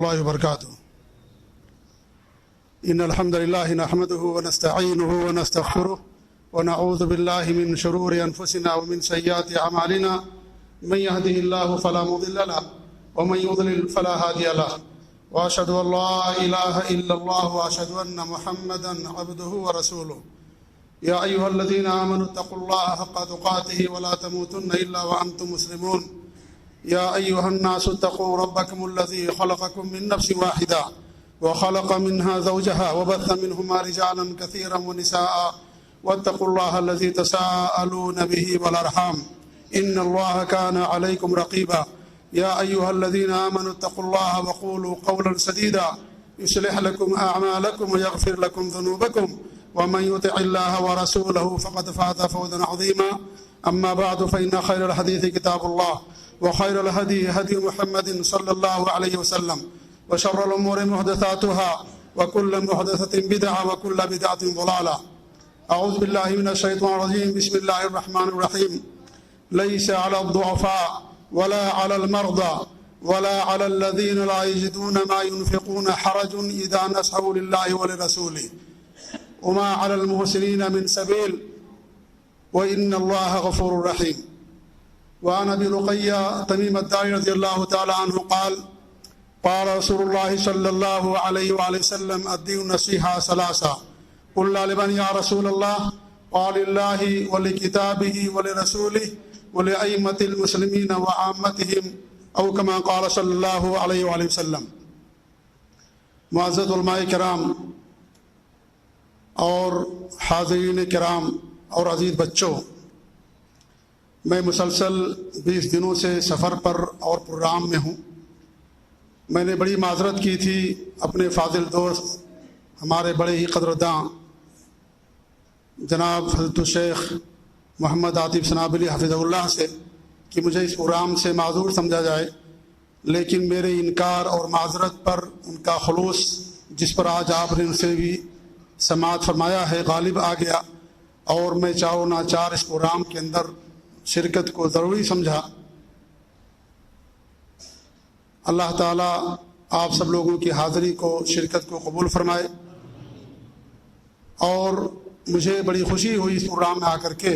الله وبركاته. إن الحمد لله نحمده ونستعينه ونستغفره ونعوذ بالله من شرور أنفسنا ومن سيئات أعمالنا. من يهده الله فلا مضل له ومن يضلل فلا هادي له، وأشهد أن لا إله إلا الله وأشهد أن محمدا عبده ورسوله. يا أيها الذين آمنوا اتقوا الله حق تقاته ولا تموتن إلا وأنتم مسلمون. يا أيها الناس اتقوا ربكم الذي خلقكم من نفس واحدة وخلق منها زوجها وبث منهما رجالا كثيرا ونساء، واتقوا الله الذي تساءلون به والأرحام إن الله كان عليكم رقيبا. يا أيها الذين آمنوا اتقوا الله وقولوا قولا سديدا يصلح لكم أعمالكم ويغفر لكم ذنوبكم، ومن يطع الله ورسوله فقد فاز فوزا عظيما. أما بعد، فإن خير الحديث كتاب الله، وخير الهدي هدي محمد صلى الله عليه وسلم، وشر الأمور محدثاتها، وكل محدثة بدعة، وكل بدعة ضلالة. أعوذ بالله من الشيطان الرجيم. بسم الله الرحمن الرحيم. ليس على الضعفاء ولا على المرضى ولا على الذين لا يجدون ما ينفقون حرج إذا نصحوا لله ولرسوله، وما على المحسنين من سبيل، وإن الله غفور رحيم. وعن أبي رقية تميم الداري رضي الله تعالى عنه قال: قال رسول الله صلى الله عليه وآله وسلم: الدين نصيحة ثلاثة. قلنا لمن يا رسول الله؟ قال: لله ولكتابه ولرسوله ولأئمة المسلمين وعامتهم، أو كما قال صلی اللہ علیہ وآلہ وسلم. معزز علماء کرام اور حاضرین کرام اور عزیز بچوں، میں مسلسل 20 دنوں سے سفر پر اور پروگرام میں ہوں. میں نے بڑی معذرت کی تھی اپنے فاضل دوست، ہمارے بڑے ہی قدرداں جناب حضرت الشیخ محمد عاطف سنابلی حفظہ اللہ سے کہ مجھے اس پروگرام سے معذور سمجھا جائے، لیکن میرے انکار اور معذرت پر ان کا خلوص، جس پر آج آپ نے ان سے بھی سماعت فرمایا ہے، غالب آ گیا، اور میں چاہو ناچار اس پروگرام کے اندر شرکت کو ضروری سمجھا. اللہ تعالیٰ آپ سب لوگوں کی حاضری کو، شرکت کو قبول فرمائے. اور مجھے بڑی خوشی ہوئی اس پروگرام میں آ کر کے،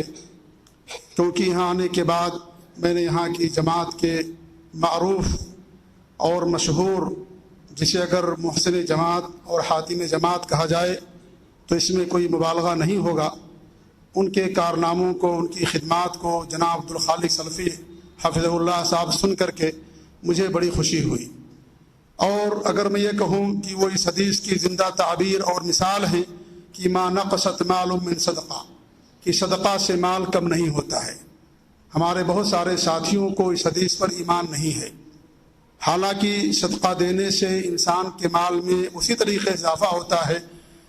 کیونکہ یہاں آنے کے بعد میں نے یہاں کی جماعت کے معروف اور مشہور، جسے اگر محسن جماعت اور حاتم جماعت کہا جائے تو اس میں کوئی مبالغہ نہیں ہوگا، ان کے کارناموں کو، ان کی خدمات کو جناب عبدالخالق سلفی حفظہ اللہ صاحب سن کر کے مجھے بڑی خوشی ہوئی. اور اگر میں یہ کہوں کہ وہ اس حدیث کی زندہ تعبیر اور مثال ہے کہ ما نقصت مال من صدقہ، کہ صدقہ سے مال کم نہیں ہوتا ہے. ہمارے بہت سارے ساتھیوں کو اس حدیث پر ایمان نہیں ہے، حالانکہ صدقہ دینے سے انسان کے مال میں اسی طریقے اضافہ ہوتا ہے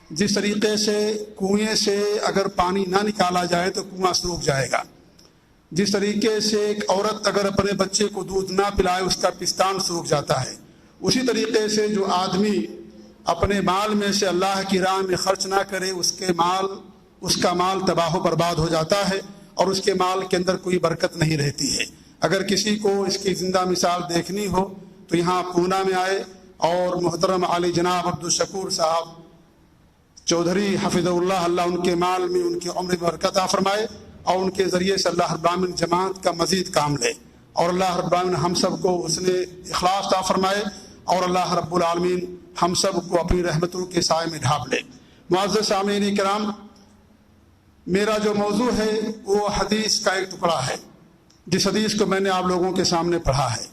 جس طریقے سے کنویں سے اگر پانی نہ نکالا جائے تو کنواں سوکھ جائے گا. جس طریقے سے ایک عورت اگر اپنے بچے کو دودھ نہ پلائے اس کا پستان سوکھ جاتا ہے، اسی طریقے سے جو آدمی اپنے مال میں سے اللہ کی راہ میں خرچ نہ کرے اس کا مال تباہ و برباد ہو جاتا ہے، اور اس کے مال کے اندر کوئی برکت نہیں رہتی ہے. اگر کسی کو اس کی زندہ مثال دیکھنی ہو تو یہاں پونا میں آئے اور محترم علی جناب عبدالشکور صاحب چودھری حفظہ اللہ، اللہ ان کے مال میں، ان کی عمر میں برکت عطا فرمائے، اور ان کے ذریعے سے اللہ رب العالمین جماعت کا مزید کام لے، اور اللہ رب العالمین ہم سب کو حسن اخلاص عطا فرمائے، اور اللہ رب العالمین ہم سب کو اپنی رحمتوں کے سائے میں ڈھانپ لے. معزز سامعین کرام، میرا جو موضوع ہے وہ حدیث کا ایک ٹکڑا ہے، جس حدیث کو میں نے آپ لوگوں کے سامنے پڑھا ہے.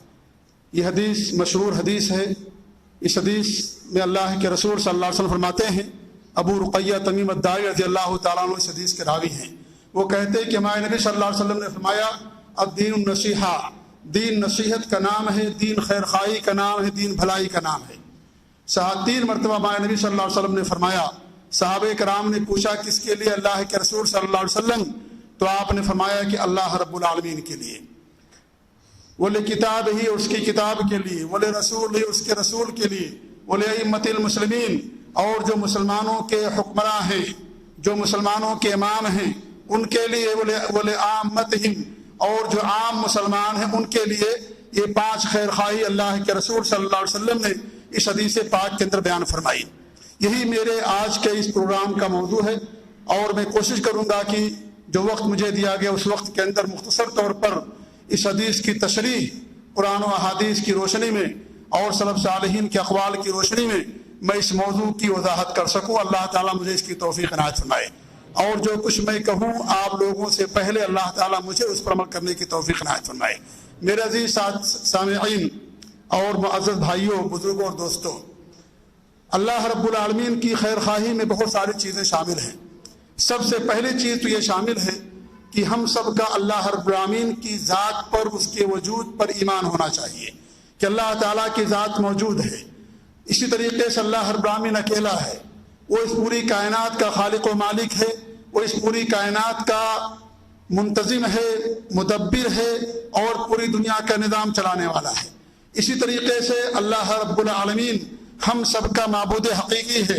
یہ حدیث مشہور حدیث ہے. اس حدیث میں اللہ کے رسول صلی اللہ علیہ وسلم فرماتے ہیں، ابو رقیہ تمیم الداری رضی اللہ تعالیٰ عنہ اس حدیث کے راوی ہیں، وہ کہتے ہیں کہ ہمارے نبی صلی اللہ علیہ وسلم نے فرمایا: الدین النصیحہ، دین نصیحت کا نام ہے، دین خیر خواہی کا نام ہے، دین بھلائی کا نام ہے. 3 مرتبہ ہمارے نبی صلی اللہ علیہ وسلم نے فرمایا. صحابہ کرام نے پوچھا کس کے لیے اللہ کے رسول صلی اللہ علیہ وسلم؟ تو آپ نے فرمایا کہ اللہ رب العالمین کے لیے، وَلِكِتَابِهِ ہی اس کی کتاب کے لیے، وَلِرَسُولِهِ ہی اس کے رسول کے لیے، وَلِأَئِمَّةِ الْمُسْلِمِينَ اور جو مسلمانوں کے حکمراں ہیں، جو مسلمانوں کے امام ہیں ان کے لیے، وَلِعَامَّتِهِمْ اور جو عام مسلمان ہیں ان کے لیے. یہ 5 خیر خواہی اللہ کے رسول صلی اللہ علیہ وسلم نے اس حدیث پاک کے اندر بیان فرمائی۔ یہی میرے آج کے اس پروگرام کا موضوع ہے، اور میں کوشش کروں گا کہ جو وقت مجھے دیا گیا اس وقت کے اندر مختصر طور پر اس حدیث کی تشریح قرآن و احادیث کی روشنی میں اور سلف صالحین کے اقوال کی روشنی میں میں اس موضوع کی وضاحت کر سکوں۔ اللہ تعالیٰ مجھے اس کی توفیق عنایت فرمائے، اور جو کچھ میں کہوں آپ لوگوں سے پہلے اللہ تعالیٰ مجھے اس پر عمل کرنے کی توفیق عنایت فرمائے۔ میرے عزیز سامعین اور معزز بھائیوں، بزرگوں اور دوستوں، اللہ رب العالمین کی خیر خواہی میں بہت ساری چیزیں شامل ہیں۔ سب سے پہلی چیز تو یہ شامل ہے کہ ہم سب کا اللہ رب العالمین کی ذات پر، اس کے وجود پر ایمان ہونا چاہیے کہ اللہ تعالیٰ کی ذات موجود ہے۔ اسی طریقے سے اللہ رب العالمین اکیلا ہے، وہ اس پوری کائنات کا خالق و مالک ہے، وہ اس پوری کائنات کا منتظم ہے، مدبر ہے، اور پوری دنیا کا نظام چلانے والا ہے۔ اسی طریقے سے اللہ رب العالمین ہم سب کا معبود حقیقی ہے،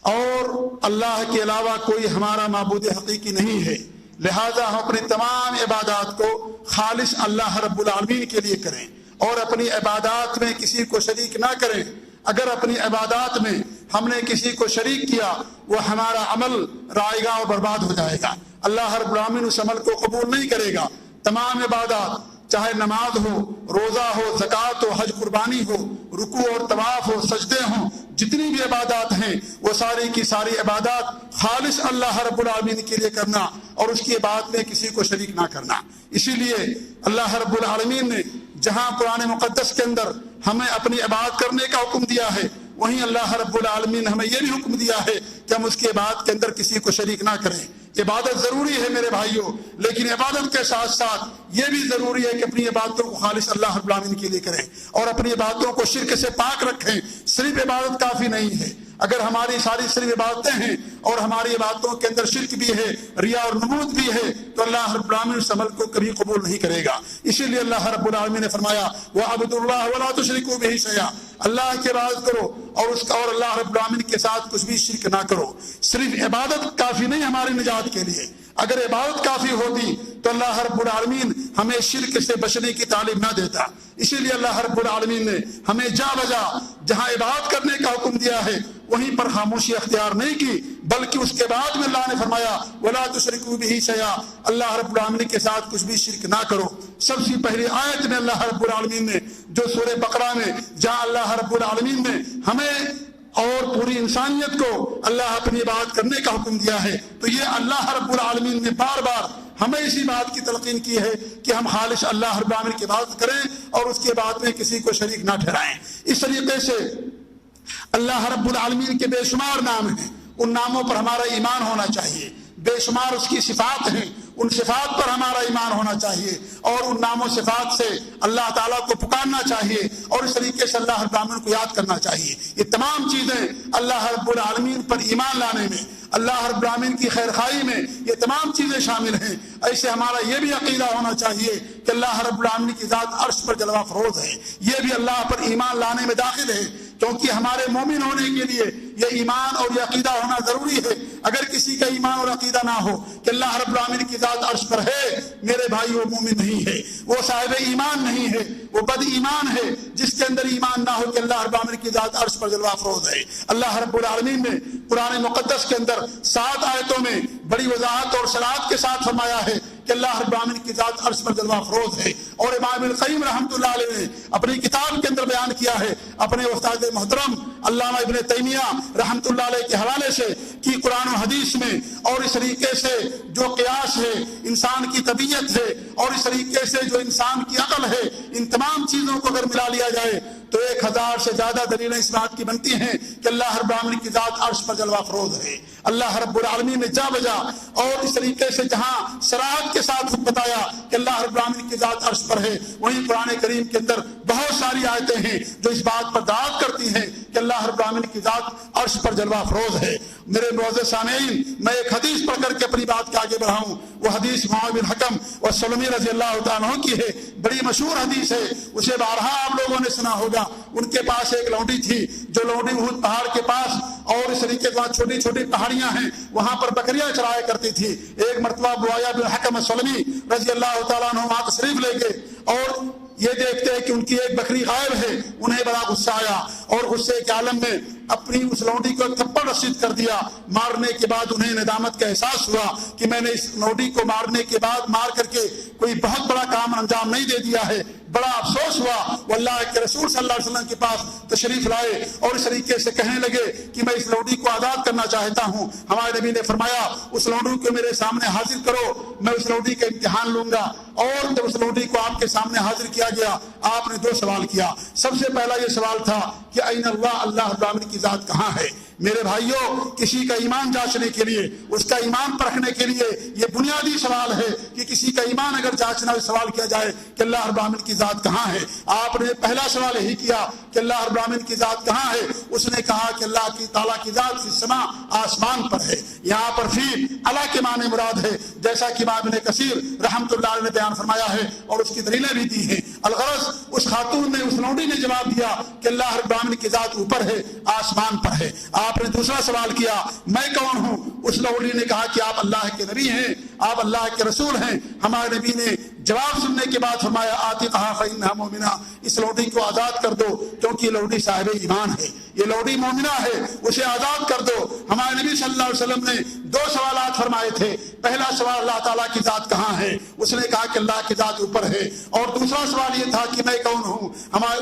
اور اللہ کے علاوہ کوئی ہمارا معبود حقیقی نہیں ہے، لہذا ہم اپنی تمام عبادات کو خالص اللہ رب العالمین کے لیے کریں، اور اپنی عبادات میں کسی کو شریک نہ کریں۔ اگر اپنی عبادات میں ہم نے کسی کو شریک کیا، وہ ہمارا عمل رائے گا اور برباد ہو جائے گا۔ اللہ رب العالمین اس عمل کو قبول نہیں کرے گا۔ تمام عبادات، چاہے نماز ہو، روزہ ہو، زکوٰۃ ہو، حج قربانی ہو، رکوع اور طواف ہو، سجدے ہوں، جتنی بھی عبادات ہیں وہ ساری کی ساری عبادات خالص اللہ رب العالمین کے لیے کرنا، اور اس کی عبادت میں کسی کو شریک نہ کرنا۔ اسی لیے اللہ رب العالمین نے جہاں قرآن مقدس کے اندر ہمیں اپنی عبادت کرنے کا حکم دیا ہے، وہیں اللہ رب العالمین نے ہمیں یہ بھی حکم دیا ہے کہ ہم اس کی عبادت کے اندر کسی کو شریک نہ کریں۔ عبادت ضروری ہے میرے بھائیوں، لیکن عبادت کے ساتھ ساتھ یہ بھی ضروری ہے کہ اپنی عبادتوں کو خالص اللہ رب العالمین کے لیے کریں، اور اپنی عبادتوں کو شرک سے پاک رکھیں۔ صرف عبادت کافی نہیں ہے۔ اگر ہماری ساری صرف عبادتیں ہیں اور ہماری عبادتوں کے اندر شرک بھی ہے، ریا اور نمود بھی ہے، تو اللہ رب العالمین اس عمل کو کبھی قبول نہیں کرے گا۔ اسی لیے اللہ رب العالمین نے فرمایا وَاعْبُدُوا اللَّهَ وَلَا تُشْرِكُوا بِهِ شَيْئًا، اللہ کی عبادت کرو اور اللہ رب العالمین کے ساتھ کچھ بھی شرک نہ کرو۔ صرف عبادت کافی نہیں ہماری نجات کے لیے۔ اگر عبادت کافی ہوتی تو اللہ رب العالمین ہمیں شرک سے بچنے کی تعلیم نہ دیتا۔ اسی لیے اللہ رب العالمین نے ہمیں جا بجا جہاں عبادت کرنے کا حکم دیا ہے وہیں پر خاموشی اختیار نہیں کی، بلکہ اس کے بعد میں اللہ نے فرمایا وَلَا تُشْرِكُوا بِهِ شَيْئًا، اللہ رب العالمین کے ساتھ کچھ بھی شرک نہ کرو۔ سب سے پہلی آیت میں اللہ رب العالمین نے جو سورہ بقرہ میں جہاں اللہ رب العالمین نے ہمیں اور پوری انسانیت کو اللہ اپنی عبادت کرنے کا حکم دیا ہے، تو یہ اللہ رب العالمین نے بار بار ہمیں اسی بات کی تلقین کی ہے کہ ہم خالص اللہ رب العالمین کی عبادت کریں اور اس کی عبادت میں کسی کو شریک نہ ٹھہرائیں۔ اس طریقے سے اللہ رب العالمین کے بے شمار نام ہیں، ان ناموں پر ہمارا ایمان ہونا چاہیے۔ بے شمار اس کی صفات ہیں، ان صفات پر ہمارا ایمان ہونا چاہیے، اور ان نام و صفات سے اللہ تعالیٰ کو پکارنا چاہیے، اور اس طریقے سے اللہ رب العالمین کو یاد کرنا چاہیے۔ یہ تمام چیزیں اللہ رب العالمین پر ایمان لانے میں، اللہ رب العالمین کی خیر خواہی میں یہ تمام چیزیں شامل ہیں۔ ایسے ہمارا یہ بھی عقیدہ ہونا چاہیے کہ اللہ رب العالمین کی ذات عرش پر جلوہ فروز ہے، یہ بھی اللہ پر ایمان لانے میں داخل ہے، کیونکہ ہمارے مومن ہونے کے لیے یہ ایمان اور یہ عقیدہ ہونا ضروری ہے۔ اگر کسی کا ایمان اور عقیدہ نہ ہو کہ اللہ رب العالمین کی ذات عرش پر ہے، میرے بھائی وہ مومن نہیں ہے، وہ صاحب ایمان نہیں ہے، وہ بد ایمان ہے جس کے اندر ایمان نہ ہو کہ اللہ رب العالمین کی ذات عرش پر جلوہ افروز ہے۔ اللہ رب العالمین نے قرآن مقدس کے اندر 7 آیتوں میں بڑی وضاحت اور صراحت کے ساتھ فرمایا ہے کہ اللہ رب العالمین کی ذات عرش پر جلوہ افروز ہے، اور امام ابن القیم رحمۃ اللہ علیہ نے اپنی کتاب کے اندر بیان کیا ہے اپنے استاد محترم علامہ ابن تیمیہ رحمۃ اللہ علیہ کے حوالے سے کہ قرآن و حدیث میں اور اس طریقے سے جو قیاس ہے، انسان کی طبیعت ہے، اور اس طریقے سے جو انسان کی عقل ہے، ان تمام چیزوں کو اگر ملا لیا جائے تو 1000 سے زیادہ دلیلیں اس بات کی بنتی ہیں کہ اللہ رب العالمین کی ذات عرش پر جلوہ افروز ہے۔ اللہ رب العالمین نے جا بجا اور اس طریقے سے جہاں صراحت کے ساتھ بتایا کہ اللہ رب العالمین کی ذات عرش پر ہے، وہیں قرآن کریم کے اندر بہت ساری آیتیں ہیں جو اس بات پر دعوت کرتی ہیں کہ اللہ رب العالمین کی ذات عرش پر جلوہ افروز ہے۔ میرے معزز سامعین، میں ایک حدیث پڑھ کر کے اپنی بات کے آگے بڑھاؤں۔ وہ حدیث معاویہ بن حکم والسلمی رضی اللہ تعالیٰ عنہ کی ہے، بڑی مشہور حدیث ہے، اسے بارہا آپ لوگوں نے سنا ہوگا۔ ان کے پاس ایک لونڈی تھی جو لونڈی احد پہاڑ کے پاس اور اس طریقے سے چھوٹی چھوٹی پہاڑیاں ہیں وہاں پر بکریاں چرایا کرتی تھی۔ ایک مرتبہ معاویہ بن حکم السلمی رضی اللہ تعالیٰ عنہ وہاں تشریف لے گئے اور یہ دیکھتے ہیں کہ ان کی ایک بکری غائب ہے، انہیں بڑا غصہ آیا اور غصے کے عالم میں اپنی اس لونڈی کو ایک تھپڑ رسید کر دیا۔ مارنے کے بعد انہیں ندامت کا احساس ہوا کہ میں نے اس لونڈی کو مارنے کے بعد مار کر کے کوئی بہت بڑا کام انجام نہیں دے دیا ہے، بڑا افسوس ہوا۔ وہ اللہ کے رسول صلی اللہ علیہ وسلم کے پاس تشریف لائے اور اس طریقے سے کہنے لگے کہ میں اس لونڈی کو آزاد کرنا چاہتا ہوں۔ ہمارے نبی نے فرمایا اس لونڈی کو میرے سامنے حاضر کرو، میں اس لونڈی کا امتحان لوں گا۔ اور جب اس لونڈی کو آپ کے سامنے حاضر کیا گیا، آپ نے 2 سوال کیا۔ سب سے پہلا یہ سوال تھا کہ این اللہ، اللہ رب العالمین کی ذات کہاں ہے؟ میرے بھائیوں، کسی کا ایمان جانچنے کے لیے، اس کا ایمان پرکھنے کے لیے یہ بنیادی سوال ہے کہ کسی کا ایمان اگر جانچنا سوال کیا جائے کہ اللہ رب العالمین کی ذات کہاں ہے۔ آپ نے پہلا سوال یہی کیا کہ اللہ رب العالمین کی ذات کہاں ہے۔ اس نے کہا کہ اللہ کی تعالیٰ کی ذات فی السماء، آسمان پر ہے۔ یہاں پر فی اللہ کے معنی مراد ہے، جیسا کہ امام ابن کثیر رحمۃ اللہ علیہ نے بیان فرمایا ہے اور اس کی دلیلیں بھی دی ہیں۔ الغرض اس خاتون نے، اس لونڈی نے جواب دیا کہ اللہ رب العالمین کی ذات اوپر ہے، آسمان پر ہے۔ آپ نے دوسرا سوال کیا میں کون ہوں؟ اس لونڈی نے کہا کہ آپ اللہ کے نبی ہیں، آپ اللہ کے رسول ہیں۔ ہمارے نبی نے جواب سننے کے بعد فرمایا آتقھا فإنھا مومنہ، اس لونڈی کو آزاد کر دو کیونکہ یہ لونڈی صاحب ایمان ہے، یہ لونڈی مومنہ ہے، اسے آزاد کر دو۔ ہمارے نبی صلی اللہ علیہ وسلم نے 2 سوالات فرمائے تھے۔ پہلا سوال اللہ تعالیٰ کی ذات کہاں ہے؟ اس نے کہا کہ اللہ کی ذات اوپر ہے۔ اور دوسرا سوال یہ تھا کہ میں کون ہوں؟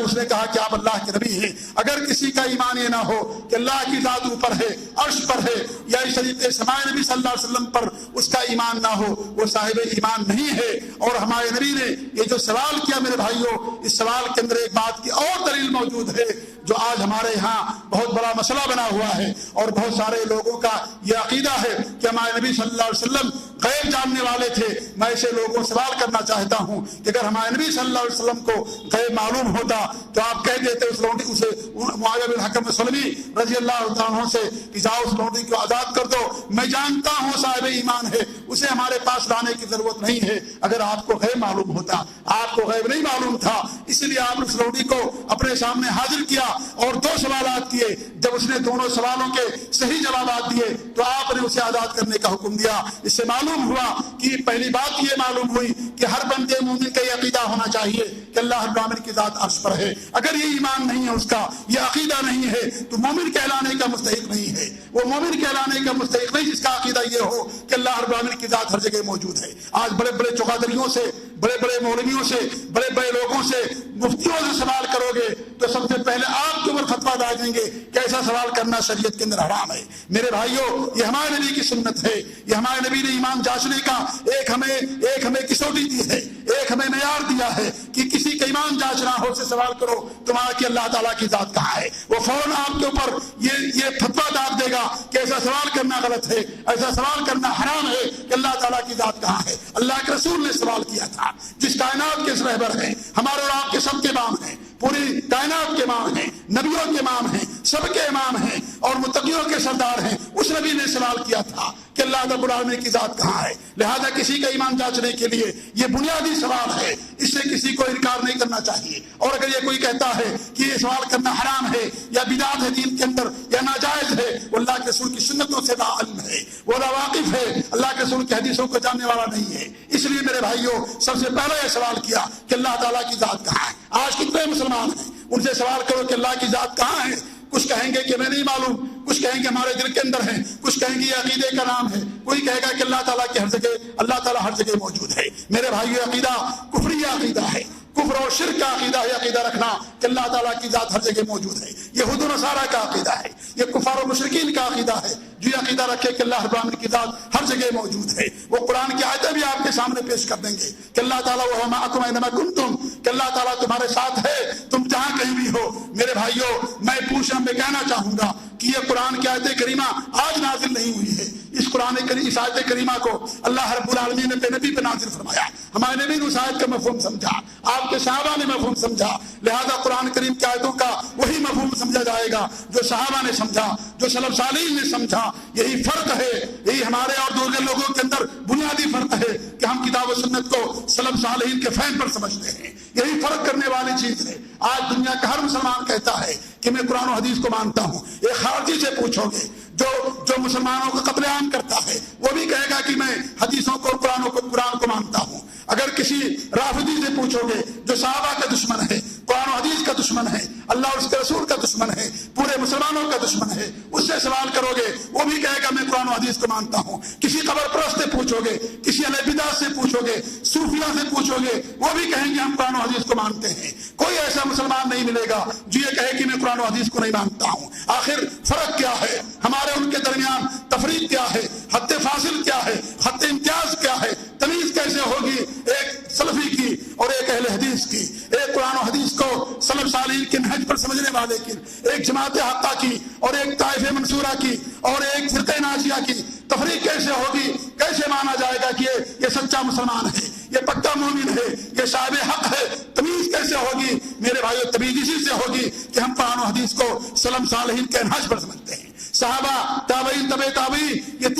اس نے کہا کہ آپ اللہ کے نبی ہیں۔ اگر کسی کا ایمان یہ نہ ہو کہ اللہ کی ذات اوپر ہے، عرش پر ہے، یا اس طریقے سے ہمارے نبی صلی اللہ علیہ وسلم پر اس کا ایمان نہ ہو، وہ صاحب ایمان نہیں ہے۔ اور ہمارے نبی نے یہ جو سوال کیا میرے بھائیوں، اس سوال کے اندر ایک بات کی اور دلیل موجود ہے جو آج ہمارے ہاں بہت بڑا مسئلہ بنا ہوا ہے، اور بہت سارے لوگوں کا یہ عقیدہ ہے کہ ہمارے نبی صلی اللہ علیہ وسلم غیب جاننے والے تھے۔ میں ایسے لوگوں سے سوال کرنا چاہتا ہوں کہ اگر ہمارے نبی صلی اللہ علیہ وسلم کو غیب معلوم ہوتا تو آپ کہہ دیتے اس لونڈی اسے معاویہ بن حکم سلمی رضی اللہ عنہ سے کہ جاؤ اس لونڈی کو آزاد کر دو، میں جانتا ہوں صاحب ایمان ہے، اسے ہمارے پاس لانے کی ضرورت نہیں ہے۔ اگر آپ کو غیب معلوم ہوتا، آپ کو غیب نہیں معلوم تھا، اس لیے آپ نے اس لونڈی کو اپنے سامنے حاضر کیا اور 2 سوالات کیے۔ جب اس نے دونوں سوالوں کے صحیح جوابات دیے تو آپ نے اسے آزاد کرنے کا حکم دیا۔ اس سے معلوم ہوا کہ پہلی بات یہ معلوم ہوئی کہ ہر بندے مومن کا یہ عقیدہ ہونا چاہیے کہ اللہ رب العالمین کی ذات عرش پر ہے۔ اگر یہ ایمان نہیں ہے، اس کا یہ عقیدہ نہیں ہے، تو مومن کہلانے کا مستحق نہیں ہے۔ وہ مومن کہلانے کا مستحق نہیں جس کا عقیدہ یہ ہو کہ اللہ رب العالمین کی ذات ہر جگہ موجود ہے۔ آج بڑے بڑے چوکادریوں سے، بڑے بڑے مولویوں سے، بڑے بڑے لوگوں سے، مفتیوں سے سوال کرو گے تو سب سے پہلے آپ کے اوپر فتویٰ ڈال دیں گے کہ ایسا سوال کرنا شریعت کے اندر حرام ہے۔ میرے بھائیوں، یہ ہمارے نبی کی سنت ہے، یہ ہمارے نبی نے ایمان جانچنے کا ایک ہمیں کسوٹی دی ہے، ایک ہمیں معیار دیا ہے کہ کسی کا ایمان جانچنا ہو اس سے سوال کرو تمہارا کہ اللہ تعالیٰ کی ذات کہاں ہے۔ وہ فوراً آپ کے اوپر یہ فتویٰ ڈال دے گا کہ ایسا سوال کرنا غلط ہے، ایسا سوال کرنا حرام ہے کہ اللہ تعالیٰ کی ذات کہاں ہے۔ اللہ کے رسول نے سوال کیا تھا، جس کائنات کے رہبر ہیں، ہمارے اور آپ کے سب کے امام ہیں، پوری کائنات کے امام ہیں، نبیوں کے امام ہیں، سب کے امام ہیں اور متقیوں کے سردار ہیں۔ اس نبی نے سوال کیا تھا کہ اللہ رب العالمین کی ذات کہاں ہے۔ لہذا کسی کا ایمان جانچنے کے لیے یہ بنیادی سوال ہے، اس سے کسی کو انکار نہیں کرنا چاہیے۔ اور اگر یہ کوئی کہتا ہے کہ یہ سوال کرنا حرام ہے یا بدعت ہے دین کے اندر یا ناجائز ہے، وہ اللہ کے رسول کی سنتوں سے لا علم ہے، وہ لا واقف ہے، اللہ کے رسول کی حدیثوں کو جاننے والا نہیں ہے۔ اس لیے میرے بھائیوں، سب سے پہلے یہ سوال کیا کہ اللہ تعالیٰ کی ذات کہاں ہے۔ آج کتنے مسلمان ہیں، ان سے سوال کرو کہ اللہ کی ذات کہاں ہے، کچھ کہیں گے کہ میں نہیں معلوم، کچھ کہیں گے ہمارے دل کے اندر ہے، کچھ کہیں گے یہ عقیدے کا نام ہے، کوئی کہے گا کہ اللہ تعالیٰ کی ہر جگہ، اللہ تعالیٰ ہر جگہ موجود ہے۔ میرے بھائیو، عقیدہ کفری عقیدہ ہے، کفر اور شرک کا عقیدہ ہے عقیدہ رکھنا کہ اللہ تعالیٰ کی ذات ہر جگہ موجود ہے۔ یہ یہود و نصارہ کا عقیدہ ہے، یہ کفار و مشرکین کا عقیدہ ہے جو یہ عقیدہ رکھے کہ اللہ رب العالمین کی ذات ہر جگہ موجود ہے۔ وہ قرآن کی آیتیں بھی آپ کے سامنے پیش کر دیں گے کہ اللہ تعالیٰ وَهُوَ مَعَكُمْ أَيْنَمَا كُنتُمْ، کہ اللہ تعالیٰ تمہارے ساتھ ہے تم جہاں کہیں بھی ہو۔ میرے بھائیوں، میں کہنا چاہوں گا کہ یہ قرآن کی آیت کریمہ آج نازل نہیں ہوئی ہے۔ اس آیت کریمہ کو اللہ رب العالمین نے اپنے نبی پہ نازل فرمایا، ہمارے نبی نے اس آیت کا مفہوم سمجھا، آپ کے صحابہ نے مفہوم سمجھا، لہذا قرآن کریم کی آیتوں کا وہی مفہوم سمجھا جائے گا جو صحابہ نے سمجھا، جو سلف صالحین نے سمجھا۔ یہی فرق ہے، یہی ہمارے اور دوسرے لوگوں کے اندر بنیادی فرق ہے کہ ہم کتاب و سنت کو سلف صالحین کے فہم پر سمجھتے ہیں، یہی فرق کرنے والی چیز ہے۔ آج دنیا کا ہر مسلمان کہتا ہے کہ میں قرآن و حدیث کو مانتا ہوں۔ ایک خارجی سے پوچھو گے جو مسلمانوں کا قتل عام کرتا ہے وہ بھی کہے گا کہ میں حدیثوں کو قرآن کو مانتا ہوں۔ اگر کسی رافضی سے پوچھو گے جو صحابہ کا دشمن ہے، قرآن و حدیث کا دشمن ہے، اللہ اور اس کے رسول کا دشمن ہے، پورے مسلمانوں کا دشمن ہے، اس سے سوال کرو گے وہ بھی کہے گا میں قرآن و حدیث کو مانتا ہوں۔ کسی قبر پرست سے پوچھو گے، کسی اہل بدعت سے پوچھو گے، صوفیہ سے پوچھو گے، وہ بھی کہیں گے ہم قرآن و حدیث کو مانتے ہیں۔ کوئی ایسا مسلمان نہیں ملے گا جو یہ کہے کہ میں قرآن و حدیث کو نہیں مانتا ہوں۔ آخر فرق کیا ہے ہمارے ان کے درمیان؟ تفریق کیا ہے؟ حد فاصل کیا ہے؟ خط امتیاز کیا ہے؟ تمیز کیسے ہوگی ایک سلفی کی اور ایک اہل حدیث کی، ایک قرآن و حدیث کو سلف صالحین کے نہج پر سمجھنے والے کی، ایک جماعت حقہ کی اور ایک طائفہ منصورہ کی اور ایک فرقہ ناجیہ کی؟ تفریق کیسے ہوگی؟ کیسے مانا جائے گا کہ یہ سچا مسلمان ہے، یہ پکا مومن ہے، یہ صاحب حق ہے؟ تمیز کیسے ہوگی میرے بھائیو؟ تمیز اسی سے ہوگی کہ ہم قرآن و حدیث کو سلف صالحین کے نہج پر سمجھتے ہیں۔ صحابہ، تابعین، تبع تابعین، یہ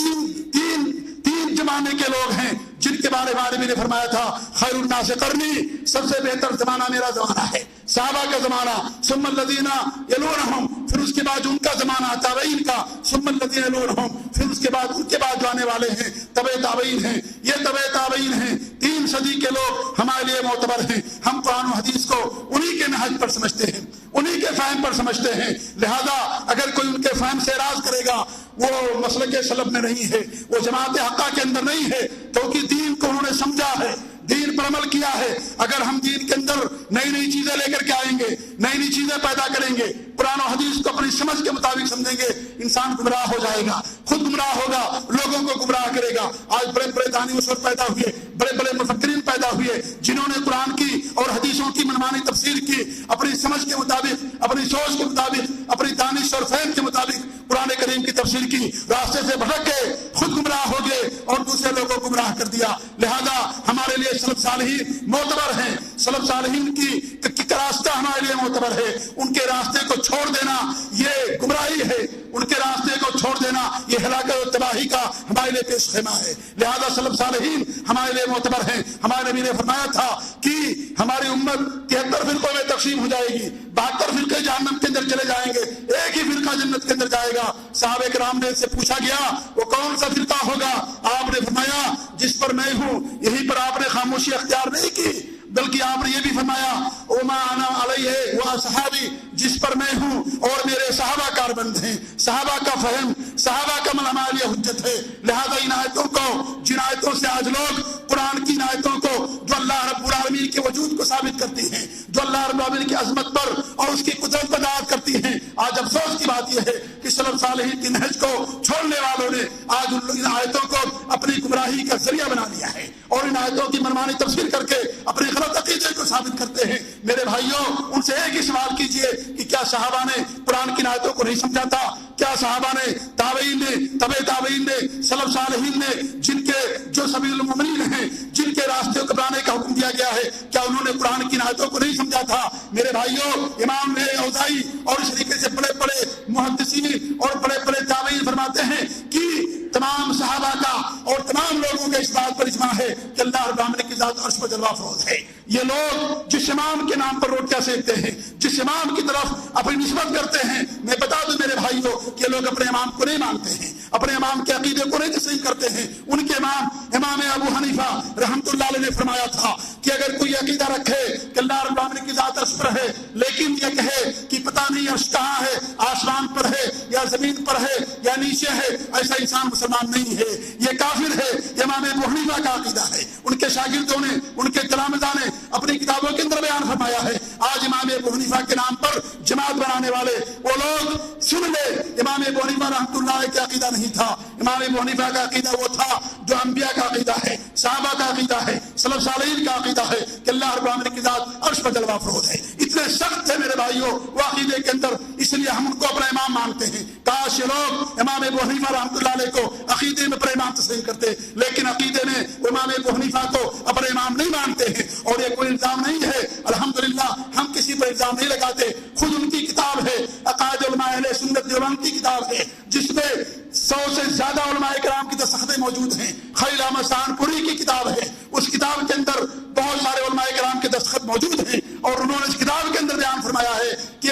تین زمانے کے لوگ ہیں جن کے بارے میں نبی نے فرمایا تھا خیر الناس قرنی، سب سے بہتر زمانہ میرا زمانہ ہے، صحابہ کا زمانہ، ثم الذین یلونہم، پھر اس کے بعد ان کا زمانہ تابعین کا، ثم الذین یلونہم، پھر اس کے بعد ان کے بعد جو آنے والے ہیں تبع تابعین ہیں۔ یہ تبع تابعین ہیں، 3 صدی کے لوگ ہمارے لیے معتبر ہیں۔ ہم قرآن و حدیث کو انہی کے نہج پر سمجھتے ہیں، انہی کے فہم پر سمجھتے ہیں، لہذا اگر کوئی ان کے فہم سے اعراض کرے گا وہ مسلک سلف میں نہیں ہے، وہ جماعت حقہ کے اندر نہیں ہے، کیونکہ دین کو انہوں نے سمجھا ہے، دین پر عمل کیا ہے۔ اگر ہم دین کے اندر نئی چیزیں لے کر کے آئیں گے، نئی چیزیں پیدا کریں گے، قرآن و حدیث کو اپنی سمجھ کے مطابق سمجھیں گے، انسان گمراہ ہو جائے گا، خود گمراہ ہوگا، لوگوں کو گمراہ کرے گا۔ آج بڑے بڑے دانی اس وقت پیدا ہوئے، بڑے بڑے مفکرین پیدا ہوئے جنہوں نے قرآن کی اور حدیثوں کی منمانی تفسیر کی، اپنی سمجھ کے مطابق، اپنی سوچ کے مطابق، اپنی دانش اور فہم کے مطابق قرآن کریم کی تفسیر کی، راستے سے بھٹک گئے، خود گمراہ ہو گئے اور دوسرے لوگوں کو گمراہ کر دیا۔ لہذا ہمارے لیے سلف صالحین معتبر ہیں، سلف صالحین کی راستہ ہمارے لیے معتبر ہے۔ ان کے راستے کو چھوڑ دینا یہ گمراہی ہے، ان کے راستے کو چھوڑ دینا یہ ہلاکت و تباہی کا ہمارے لیے پیش خیمہ ہے۔ لہذا سلف صالحین ہمارے لیے معتبر ہیں۔ ہمارے نبی نے فرمایا تھا کہ ہماری امت 73 فرقوں میں تقسیم ہو جائے گی، 72 فرقے جہنم کے اندر چلے جائیں گے، ایک ہی فرقہ جنت کے اندر جائے گا۔ صحابہ کرام نے سے پوچھا گیا وہ کون سا فرقہ ہوگا؟ آپ نے فرمایا جس پر میں ہوں۔ یہیں پر آپ نے خاموشی اختیار نہیں کی بلکہ آپ نے یہ بھی فرمایا وما انا علیہ واصحابی، جس پر میں ہوں اور میرے صحابہ کاربند ہیں۔ صحابہ کا فہم، صحابہ کا عمل ہمارے لیے حجت ہے۔ لہذا ان آیتوں کو، جن آیتوں سے آج لوگ قرآن کی آیتوں کو جو اللہ رب العالمین کے وجود کو ثابت کرتی ہیں، جو اللہ رب العالمین کی عظمت پر اور اس کی قدرت پر دعوت کرتی ہیں، آج افسوس کی بات یہ ہے کہ سلف صالحین کی نہج کو چھوڑنے والوں نے آج ان آیتوں کو اپنی گمراہی کا ذریعہ بنا لیا ہے اور ان آیتوں کی منمانی تفسیر کر کے اپنے غلط عقیدے کو ثابت کرتے ہیں۔ میرے بھائیوں، ان سے ایک ہی سوال کیجئے کہ کیا صحابہ نے قرآن کی آیتوں کو نہیں سمجھا تھا؟ کیا صحابہ نے، تابعین نے، تبع تابعین نے، سلف صالحین نے، جن کے جو سبیل المؤمنین ہیں، جن کے راستے کو اپنانے کا حکم دیا گیا ہے، کیا انہوں نے قرآن کی آیتوں کو نہیں سمجھا تھا؟ میرے بھائیوں، امام اوزاعی اور اس طریقے سے بڑے بڑے محدثین اور بڑے بڑے تابعین فرماتے ہیں کہ تمام صحابہ کا اور تمام لوگوں کے اس بات پر اجماع ہے کہ اللہ رب العالمین کی ذات عرش پر جلوہ افروز ہے۔ یہ لوگ جس امام کے نام پر روٹیاں سیکتے ہیں، جس امام کی طرف اپنی نسبت کرتے ہیں، میں بتا دوں میرے بھائیوں کہ لوگ اپنے امام کو نہیں مانتے ہیں، اپنے امام کے عقیدے کو نہیں تسلیم کرتے ہیں۔ ان کے امام ابو حنیفہ رحمۃ اللہ علیہ نے فرمایا تھا کہ اگر کوئی عقیدہ رکھے کہ اللہ رب العالمین کی ذات عرش پر ہے لیکن یہ کہے کہ پتہ نہیں عرش کہاں ہے، آسمان پر ہے یا زمین پر ہے یا نیچے ہے، ایسا انسان مسلمان نہیں ہے، یہ کافر ہے۔ امام ابو حنیفہ کا عقیدہ ہے، ان کے شاگردوں نے، ان کے تلامذہ نے اپنی کتابوں کے اندر بیان فرمایا ہے۔ آج امام ابو حنیفہ کے نام پر جماعت بنانے والے وہ لوگ سن لے، امام ابو حنیفہ رحمۃ اللہ علیہ کا عقیدہ نہیں تھا۔ امام ابو حنیفہ کا عقیدہ وہ تھا جو انبیاء کا عقیدہ ہے، صحابہ کا عقیدہ ہے، سلف صالحین کا عقیدہ ہے کہ اللہ رب العالمین کی ذات عرش پر جلوہ افروز ہے۔ اتنے سخت تھے میرے بھائیوں وہ عقیدے کے اندر، اس لیے ہم ان کو اپنا امام مانتے ہیں۔ کاش یہ لوگ امام ابو حنیفہ رحمۃ اللہ علیہ کو عقیدے میں اپنے امام تسلیم کرتے، لیکن عقیدے میں امام ابو حنیفہ کو اپنے امام نہیں مانتے ہیں۔ اور یہ کوئی الزام نہیں ہے، الحمدللہ ہم کسی پر الزام نہیں لگاتے، خود ان کی کتاب ہے، عقائد علماء اہل سنت دیوبند کی کتاب ہے جس میں 100 سے زیادہ علماء کرام کی دستخطیں موجود ہیں۔ خلیل احمد سہارنپوری کی کتاب ہے، اس کتاب کے اندر بہت سارے علماء کرام کے دستخط موجود ہیں اور انہوں نے اس کتاب کے اندر بیان فرمایا ہے کہ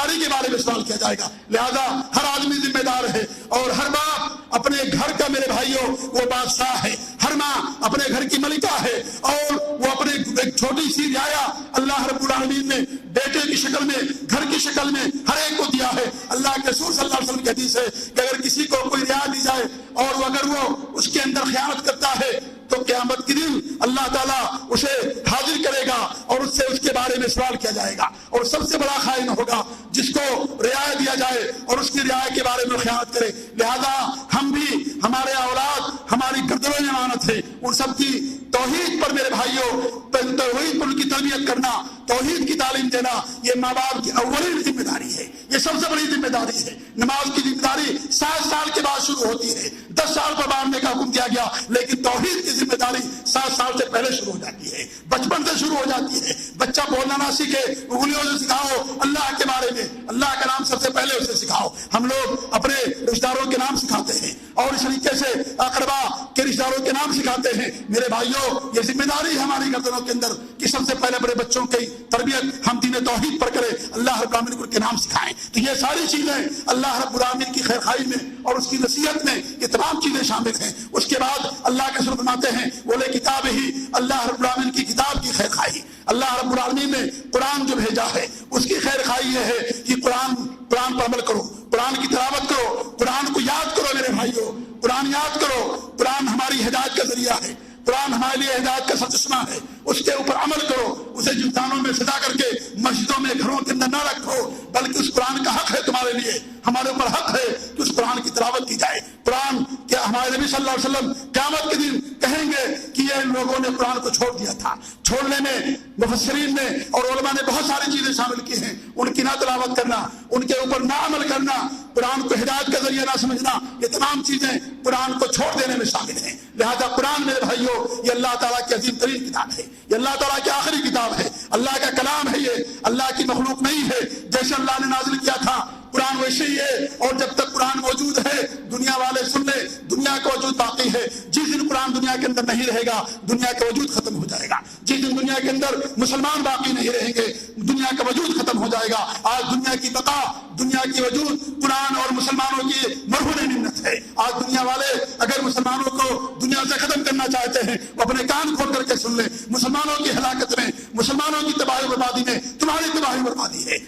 داری کے بارے میں سوال کیا جائے گا. لہذا ہر آدمی ذمہ دار ہے اور ہر باپ اپنے گھر کا میرے بھائیوں وہ بادشاہ ہے. ہر ماں اپنے گھر کی ملکہ ہے اور وہ اپنے ایک چھوٹی سی رعایا اللہ رب العالمین نے بیٹے کی شکل میں گھر کی شکل میں ہر ایک کو دیا ہے. اللہ کے رسول صلی اللہ علیہ وسلم کی حدیث ہے کہ اگر کسی کو کوئی رعایا دی جائے اور اگر وہ اس کے اندر خیانت کرتا ہے تو قیامت کے دن اللہ تعالیٰ اسے حاضر کرے گا اور اس سے اس کے بارے میں سوال کیا جائے گا. اور سب سے بڑا خائن ہوگا جس کو رعایا دیا جائے اور اس کی رعایا کے بارے میں خیانت کرے. لہذا ہم بھی ہمارے اولاد ہماری گردنوں میں امانت ہے. ان سب کی توحید پر میرے بھائیوں توحید پر ان کی تربیت کرنا توحید کی تعلیم دینا یہ ماں باپ کی اولین ذمہ داری ہے. یہ سب سے بڑی ذمہ داری ہے. نماز کی ذمہ داری 7 سال کے بعد شروع ہوتی ہے. 10 سال پر باندھنے کا حکم دیا گیا لیکن توحید کی ذمہ داری 7 سال سے پہلے شروع ہو جاتی ہے. بچپن سے شروع ہو جاتی ہے. بچہ بولنا نہ سیکھے انگلیوں سے سکھاؤ اللہ کے بارے میں اللہ کا نام سب سے پہلے اسے سکھاؤ. ہم لوگ اپنے رشتہ داروں کے نام سکھاتے ہیں اور اس طریقے سے اقربا کے رشتہ داروں کے نام سکھاتے ہیں. میرے بھائیوں یہ ذمہ داری ہے ہماری گردنوں کے اندر کہ سب سے پہلے بڑے بچوں کی تربیت ہم دین توحید پر کریں اللہ رب العالمین کے نام سکھائیں. تو یہ ساری چیزیں اللہ رب العالمین کی خیر خواہی میں اور اس کی نصیحت میں یہ تمام چیزیں شامل ہیں. اس کے بعد اللہ کے رسول فرماتے ہیں بولے کتاب ہی اللہ رب العالمین کی کتاب کی خیر خواہی. اللہ رب العالمین نے قرآن جو بھیجا ہے اس کی خیر خواہی یہ ہے کہ قرآن پر عمل کرو قرآن کی تلاوت کرو قرآن کو یاد کرو. میرے بھائیوں قرآن یاد کرو. قرآن ہماری ہدایت کا ذریعہ ہے. قرآن ہمارے لیے ہدایت کا سرچشمہ ہے. اس کے اوپر عمل کرو. اسے جلدانوں میں سجا کر کے مسجدوں میں گھروں کے اندر نہ رکھو بلکہ اس قرآن کا حق ہے تمہارے لیے ہمارے اوپر حق ہے کہ اس قرآن کی تلاوت کی جائے. قرآن کیا ہمارے نبی صلی اللہ علیہ وسلم قیامت کے دن کہیں گے کہ یہ ان لوگوں نے قرآن کو چھوڑ دیا تھا. چھوڑنے میں مفسرین نے اور علماء نے بہت ساری چیزیں شامل کی ہیں. ان کی نہ تلاوت کرنا ان کے اوپر نہ عمل کرنا قرآن کو ہدایت کا ذریعہ نہ سمجھنا یہ تمام چیزیں قرآن کو چھوڑ دینے میں شامل ہیں. لہذا قرآن میرے بھائیوں یہ اللہ تعالیٰ کی عظیم ترین کتاب ہے. یہ اللہ تعالیٰ کی آخری کتاب ہے. اللہ کا کلام ہے. یہ اللہ کی مخلوق نہیں ہے. جیسے اللہ نے نازل کیا تھا قرآن ویسے ہی ہے اور جب تک قرآن موجود ہے دنیا والے سن لے دنیا کا وجود باقی ہے. جس دن قرآن دنیا کے اندر نہیں رہے گا دنیا کا وجود ختم ہو جائے گا. جس دن دنیا کے اندر مسلمان باقی نہیں رہیں گے دنیا کا وجود ختم ہو جائے گا. آج دنیا کی بقا دنیا کی وجود قرآن اور مسلمانوں کی مرہون نعمت ہے. آج دنیا والے اگر مسلمانوں کو دنیا سے ختم کرنا چاہتے ہیں وہ اپنے کان کھول کر کے سن لیں. مسلمانوں کی ہلاکت میں مسلمانوں کی تباہی بربادی میں تمہاری تباہی بربادی ہے.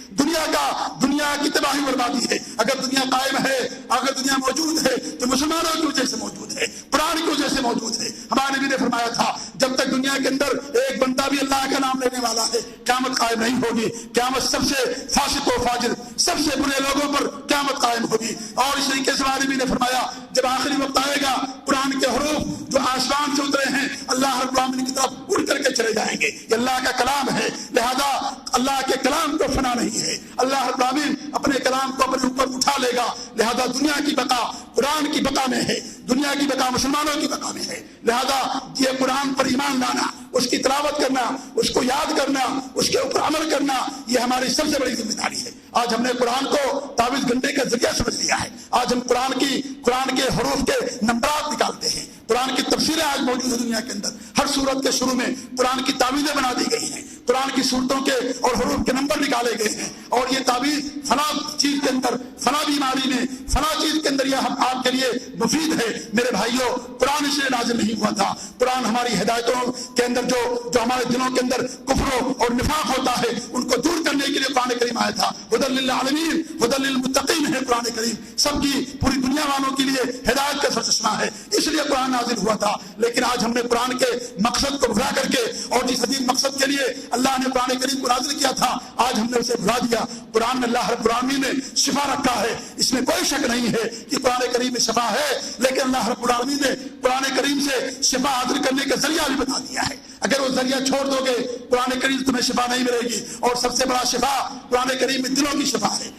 دنیا کی تباہی بربادی ہے. اگر دنیا قائم ہے اگر دنیا موجود ہے تو مسلمانوں کی وجہ سے موجود ہے قرآن کی وجہ سے موجود ہے. ہمارے نبی نے فرمایا تھا جب تک دنیا کے اندر ایک بندہ بھی اللہ کا نام لینے والا ہے قیامت قائم نہیں ہوگی. قیامت سب سے فاسق و فاجر سب سے برے لوگوں پر قیامت قائم ہوگی. اور اس طریقے سے ہمارے نبی نے فرمایا جب آخری وقت آئے گا قرآن کے حروف جو آسمان سے اترے ہیں اللہ رب العالمین کی طرف اڑ کر کے چلے جائیں گے. یہ اللہ کا کلام ہے. لہذا اللہ کے کلام کو فنا نہیں ہے. اللہ رب العالمین اپنے کلام کو اپنے اوپر اٹھا لے گا. لہذا دنیا کی بقا قرآن کی بقا میں ہے. دنیا کی بقا مسلمانوں کی بقا میں ہے. لہذا یہ قرآن پر ایمان لانا اس کی تلاوت کرنا اس کو یاد کرنا اس کے اوپر عمل کرنا یہ ہماری سب سے بڑی ذمہ داری ہے. آج ہم نے قرآن کو تعویذ گنڈے کا ذریعہ سمجھ لیا ہے. آج ہم قرآن کے حروف کے نمبرات نکالتے ہیں. قرآن کی تفسیریں آج موجود ہے دنیا کے اندر. ہر سورت کے شروع میں قرآن کی تعویذیں بنا دی گئی ہیں. قرآن کی صورتوں کے اور حروف کے نمبر نکالے گئے ہیں اور یہ تعویذ فلاں چیز کے اندر فلاں بیماری میں فلاں چیز کے اندر یہ آپ کے لیے مفید ہے. میرے بھائیوں قرآن اس لیے نازل نہیں ہوا تھا. قرآن ہماری ہدایتوں کے اندر جو ہمارے دلوں کے اندر کفر اور نفاق ہوتا ہے ان کو دور کرنے کے لیے قرآن کریم آیا تھا. ہدی للعالمین ہدی للمتقین ہے قرآن کریم. سب کی پوری دنیا والوں کے لیے ہدایت کا سرچشمہ ہے. اس لیے قرآن نازل ہوا تھا. لیکن آج ہم نے قرآن کے مقصد کو بھلا کر کے اور جس عظیم مقصد کے لیے اللہ نے قرآن کریم کو نازل کیا تھا آج ہم نے اسے بھلا دیا. قرآن میں اللہ رب العالمین نے شفا رکھا ہے. اس میں کوئی شک نہیں ہے کہ قرآن کریم میں شفا ہے. لیکن اللہ رب العالمین نے قرآن کریم سے شفا حاصل کرنے کا ذریعہ بھی بتا دیا ہے. اگر وہ ذریعہ چھوڑ دو گے قرآن کریم تمہیں شفا نہیں ملے گی. اور سب سے بڑا شفا قرآن کریم میں دلوں کی شفا ہے.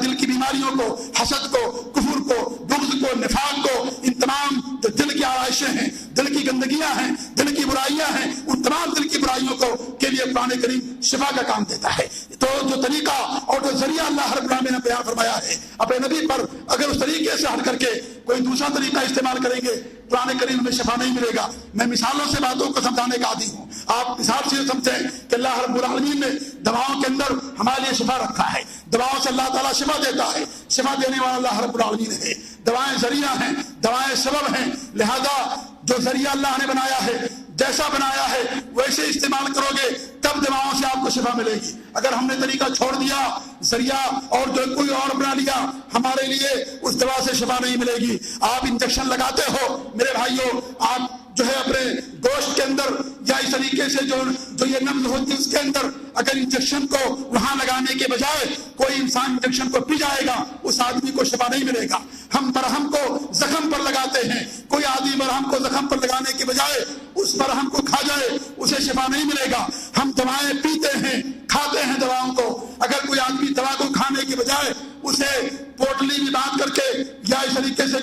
دل کی بیماریوں کو حسد کو کفر کو بغض کو نفاق کو ان تمام جو دل کی آرائشیں ہیں دل کی گندگیاں ہیں دل کی برائیاں ہیں ان تمام دل کی برائیوں کو کے لیے قرآن کریم شفا کا کام دیتا ہے. تو جو طریقہ اور جو ذریعہ اللہ رب العالمین نے بیان فرمایا ہے اپنے نبی پر اگر اس طریقے سے ہٹ کر کے کوئی دوسرا طریقہ استعمال کریں گے قرآن کریم میں شفا نہیں ملے گا. میں مثالوں سے باتوں کو سمجھانے کا عادی ہوں. آپ مثال سے سمجھیں کہ اللہ رب العالمین نے دواؤں کے اندر ہمارے لیے شفا رکھا ہے. دواؤں سے اللہ تعالیٰ شفا دیتا ہے، شفا دینے والا اللہ رب العالمین ہے۔ دوائیں ذریعہ ہیں، دوائیں سبب ہیں، لہذا جو ذریعہ اللہ نے بنایا ہے، جیسا بنایا ہے ویسے استعمال کرو گے تب دواؤں سے آپ کو شفا ملے گی۔ اگر ہم نے طریقہ چھوڑ دیا، ذریعہ اور جو کوئی اور بنا لیا، ہمارے لیے اس دوا سے شفا نہیں ملے گی۔ آپ انجیکشن لگاتے ہو میرے بھائیوں، آپ جو ہے اپنے گوشت کے اندر یا اس طریقے سے جو یہ نبض ہوتی ہے اس کے اندر اگر انجیکشن کو وہاں لگانے کے بجائے کوئی انسان انجیکشن کو پی جائے گا، اس آدمی کو شفا نہیں ملے گا۔ ہم مرہم کو زخم پر لگاتے ہیں، کوئی آدمی مرہم کو زخم پر لگانے کے بجائے اس مرہم کو کھا جائے، اسے شفا نہیں ملے گا۔ ہم دوائیں پیتے ہیں، کھاتے ہیں دواؤں کو، اگر کوئی آدمی دوا کو کھانے کے بجائے اسے پوٹلی میں باندھ کر کے یا اس طریقے سے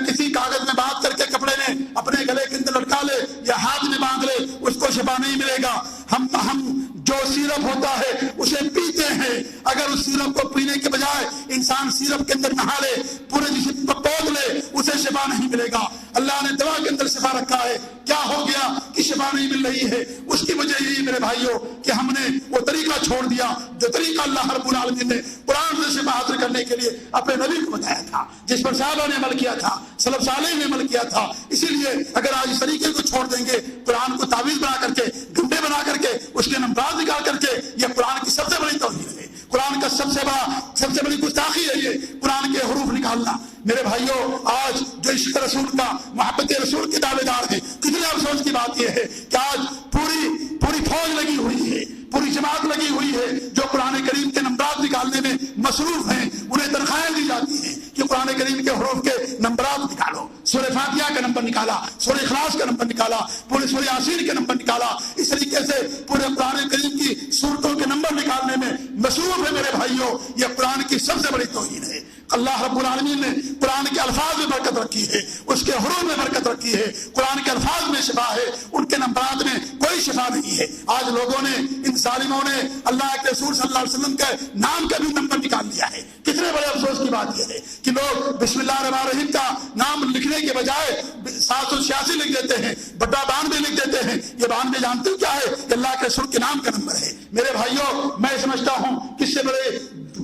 کسی کاغذ میں باندھ کر کے کپڑے میں اپنے گلے کے اندر لٹکا لے یا ہاتھ میں باندھ لے، اس کو شفا نہیں ملے گا۔ ہم جو سیرپ ہوتا ہے اسے پیتے ہیں، اگر اس سیرپ کو پینے کے بجائے انسان سیرپ کے اندر نہا لے، پورے جسم کو پود لے، اسے شفا نہیں ملے گا۔ اللہ نے دوا کے اندر شفا رکھا ہے، کیا ہو گیا کہ شفا نہیں مل رہی ہے؟ اس کی وجہ یہی میرے بھائیوں کہ ہم نے وہ طریقہ چھوڑ دیا جو طریقہ اللہ رب العالمین نے قرآن سے شفا حاصل کرنے کے لیے اپنے نبی کو بتایا تھا، جس پر صحابہ نے عمل کیا تھا، سلف صالح نے عمل کیا تھا۔ اسی لیے اگر آج اس طریقے کو چھوڑ دیں گے، قرآن کو تعویذ بنا کر کے، گھنٹے بنا کر کے، اس کے نمبرات نکال کر کے، یہ قرآن کی سب سے بڑی توہین ہے، قرآن کا سب سے بڑی گستاخی ہے یہ قرآن کے حروف نکالنا۔ میرے بھائیوں، آج جو عشق رسول کا، محبت رسول کے دعوے دار ہیں، کتنے افسوس کی بات یہ ہے کہ آج پوری فوج لگی ہوئی ہے، پوری جماعت لگی ہوئی ہے جو قرآن کریم کے نمبرات نکالنے میں مصروف ہیں، انہیں تنخواہیں دی جاتی ہیں کہ قرآن کریم کے حروف کے نمبرات نکالو، سورہ فاتحہ کا نمبر نکالا، سورہ اخلاص کا نمبر نکالا، پورے سورہ یاسین کے نمبر نکالا، اس طریقے سے پورے قرآن کریم کی سورتوں کے نمبر نکالنے میں مصروف ہے۔ میرے بھائیوں، یہ قرآن کی سب سے بڑی توہین ہے۔ اللہ رب العالمین نے قرآن کے الفاظ میں برکت رکھی ہے، اس کے حروف میں برکت رکھی ہے، قرآن کے الفاظ میں شفا ہے، ان کے نمبرات میں کوئی شفا نہیں ہے۔ آج لوگوں نے، ان ظالموں نے اللہ کے رسول صلی اللہ علیہ وسلم کے نام کا بھی نمبر نکال لیا ہے۔ کتنے بڑے افسوس کی بات یہ ہے کہ لوگ بسم اللہ الرحمن الرحیم کا نام لکھنے کے بجائے 786 لکھ دیتے ہیں، بڑا 92 لکھ دیتے ہیں۔ یہ 92 جانتے ہو کیا ہے؟ کہ اللہ کے رسول کے نام کا نمبر ہے۔ میرے بھائیوں، میں سمجھتا ہوں کس سے بڑے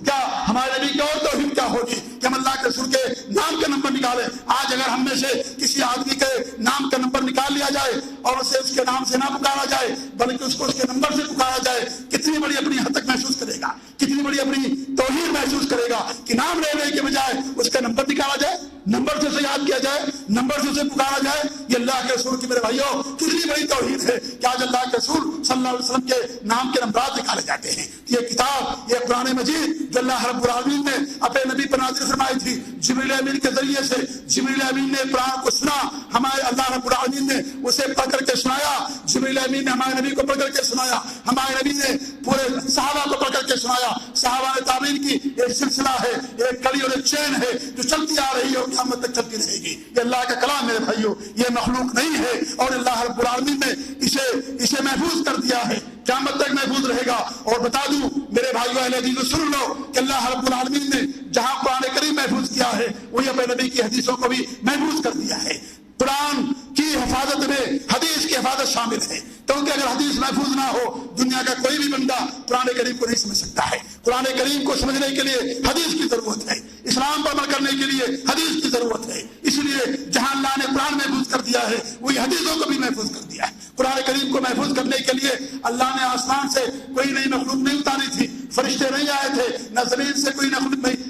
کیا ہمارے نبی کی اور توہین کیا ہوگی کہ ہم اللہ کے رسول کے نام کا نمبر نکالیں۔ آج اگر ہم میں سے کسی آدمی کے نام کا نمبر نکال لیا جائے اور اسے اس کے نام سے نہ پکارا جائے بلکہ اس کو اس کے نمبر سے پکارا جائے، کتنی بڑی اپنی حد تک محسوس کرے گا، کتنی بڑی اپنی توہین محسوس کرے گا کہ نام لینے کے بجائے اس کا نمبر نکالا جائے، نمبر سے اسے یاد کیا جائے، نمبر سے اسے پکارا جائے۔ یہ اللہ کے رسول کی میرے بھائیوں کتنی بڑی توہین ہے کہ آج اللہ کے رسول صلی اللہ علیہ وسلم کے نام کے نمبرات نکالے جاتے ہیں۔ یہ کتاب، یہ قرآن مجید جو اللہ رب العالمین نے اپنے نبی پر نازل فرمائی تھی، جبریل امین کے ذریعے سے جبریل امین نے قرآن کو سنا، ہمارے اللہ رب العالمین نے اسے پڑھ کر کے سنایا، جبریل امین نے ہمارے نبی کو پڑھ کر کے سنایا، ہمارے نبی نے پورے صحابہ کو پڑھ کر کے سنایا، صحابہ نے تابعین کی ایک سلسلہ ہے، ایک کڑی اور ایک چین ہے جو چلتی آ رہی ہے اور قیامت تک چلتی رہے گی۔ یہ اللہ کا کلام میرے بھائیوں، یہ مخلوق نہیں ہے اور اللہ رب العالمین نے اسے محفوظ کر دیا ہے، قیامت تک محفوظ رہے گا۔ اور بتا دوں میرے بھائیوں اہل حدیث، سن لو کہ اللہ رب العالمین نے جہاں قرآن کریم محفوظ کیا ہے وہی اپنے نبی کی حدیثوں کو بھی محفوظ کر دیا ہے۔ قرآن کی حفاظت میں حدیث کی حفاظت شامل ہے، کیونکہ اگر حدیث محفوظ نہ ہو دنیا کا کوئی بھی بندہ قرآن کریم کو نہیں سمجھ سکتا ہے۔ قرآن کریم کو سمجھنے کے لیے حدیث کی ضرورت ہے، اسلام پر عمل کرنے کے لیے حدیث کی ضرورت ہے۔ اس لیے جہاں اللہ نے قرآن محفوظ کر دیا ہے وہی حدیثوں کو بھی محفوظ کر دیا ہے۔ قرآن کریم کو محفوظ کرنے کے لیے اللہ نے آسمان سے کوئی نئی مخلوق نہیں اتاری تھی، فرشتے نہیں آئے تھے، نہ زمین سے کوئی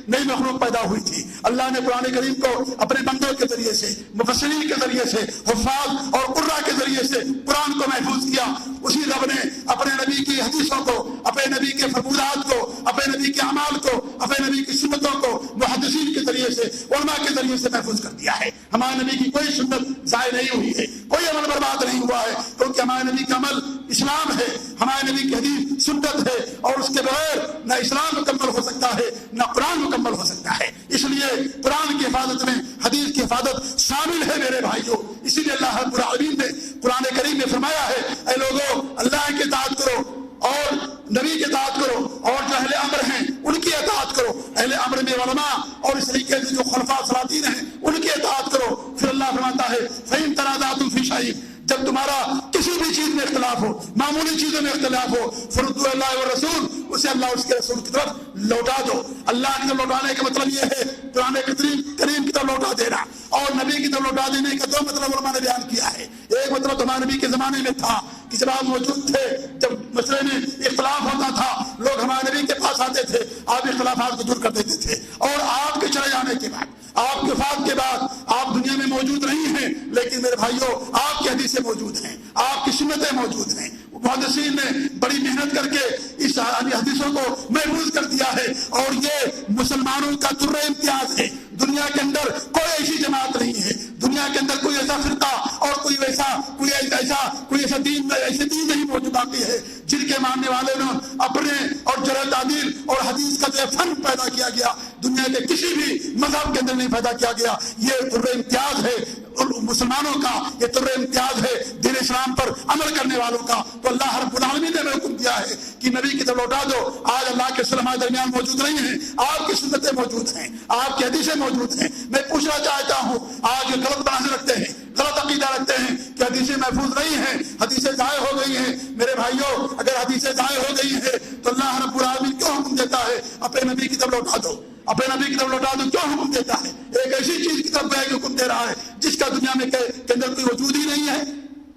نئی مخلوق پیدا ہوئی تھی۔ اللہ نے قرآن کریم کو اپنے بندوں کے ذریعے سے، مفسرین کے ذریعے سے، حفاظ اور قراء کے ذریعے سے قرآن کو محفوظ کیا۔ اسی رب نے اپنے نبی کی حدیثوں کو، اپنے نبی کے فرمودات کو، اپنے نبی کے اعمال کو، اپنے نبی کی سنتوں کو محدثین کے ذریعے سے، علماء کے ذریعے سے محفوظ کر دیا ہے۔ ہمارے نبی کی کوئی سنت ضائع نہیں ہوئی ہے، کوئی عمل برباد نہیں ہوا ہے، کیونکہ ہمارے نبی کا عمل اسلام ہے، ہمارے نبی کی حدیث سنت ہے، اور اس کے بغیر نہ اسلام مکمل ہو سکتا ہے نہ قرآن مکمل ہو سکتا ہے۔ اس لیے قرآن کی حفاظت میں حدیث کی حفاظت شامل ہے میرے بھائیوں۔ اسی لیے اللہ رب العالمین نے قرآن کریم میں فرمایا ہے، اے لوگوں اللہ کی اطاعت کرو اور نبی کی اطاعت کرو، اور جو اہل امر ہیں ان کی اطاعت کرو، اہل امر میں علماء اور اس طریقے سے جو خلفاء سلاطین ہیں ان کی اطاعت کرو۔ پھر اللہ فرماتا ہے فَإِن تَنَازَعْتُمْ فِي شَيْءٍ، جب تمہارا کسی بھی چیز میں اختلاف ہو, معمولی چیزوں میں اختلاف ہو, فردوا اللہ و رسول, اسے اللہ اس کے رسول کی طرف لوٹا دو. اللہ کی طرف لوٹانے کا مطلب یہ ہے قرآن کریم کی طرف لوٹا دینا, اور نبی کی طرف لوٹا دینے کا دو مطلب علماء نے بیان کیا ہے. ایک مطلب تو ہمارے نبی کے زمانے میں تھا کہ جب آپ موجود تھے, جب مسئلے میں اختلاف ہوتا تھا, لوگ ہمارے نبی کے پاس آتے تھے, آپ اختلافات کو دور کر دیتے تھے. اور آپ کے چلے جانے کے بعد, آپ کے وفات کے بعد, آپ دنیا میں موجود نہیں ہیں, لیکن میرے بھائیوں آپ کی حدیثیں موجود ہیں, آپ کی سنتیں موجود ہیں. محدثین نے بڑی محنت کر کے اس حدیثوں کو محفوظ کر دیا ہے, اور یہ مسلمانوں کا در امتیاز ہے. دنیا کے اندر کوئی ایسی جماعت نہیں ہے, دنیا کے اندر کوئی ایسا فرقہ اور کوئی ایسا دین نہیں موجود باقی ہے جن کے ماننے والے نے اپنے اور جرح تعدیل اور حدیث کا جو فن پیدا کیا گیا, دنیا کے کسی بھی مذہب کے اندر نہیں پیدا کیا گیا. یہ در امتیاز ہے مسلمانوں کا, یہ در امتیاز ہے دین اسلام پر عمل کرنے والوں کا. تو اللہ رب العالمین نے حکم دیا ہے کہ نبی کی طرف لوٹا دو. آج اللہ کے ہمارے درمیان موجود نہیں ہیں, آپ کی سنتیں موجود ہیں, آپ کی حدیثیں موجود ہیں. میں پوچھنا چاہتا ہوں, آج غلط باتیں رکھتے ہیں, غلط عقیدہ رکھتے ہیں کہ حدیثیں محفوظ نہیں ہیں, حدیثیں ضائع ہو گئی ہیں. میرے بھائیوں اگر حدیثیں ضائع ہو گئی ہیں تو اللہ رب العالمین کیوں حکم دیتا ہے اپنے نبی کی طرف لوٹا دو, اپنے نبی کی طرف لوٹا دو؟ کیوں حکم دیتا ہے؟ ایک ایسی چیز کی طرف حکم دے رہا ہے جس کا دنیا میں کے اندر کوئی وجود ہی نہیں ہے,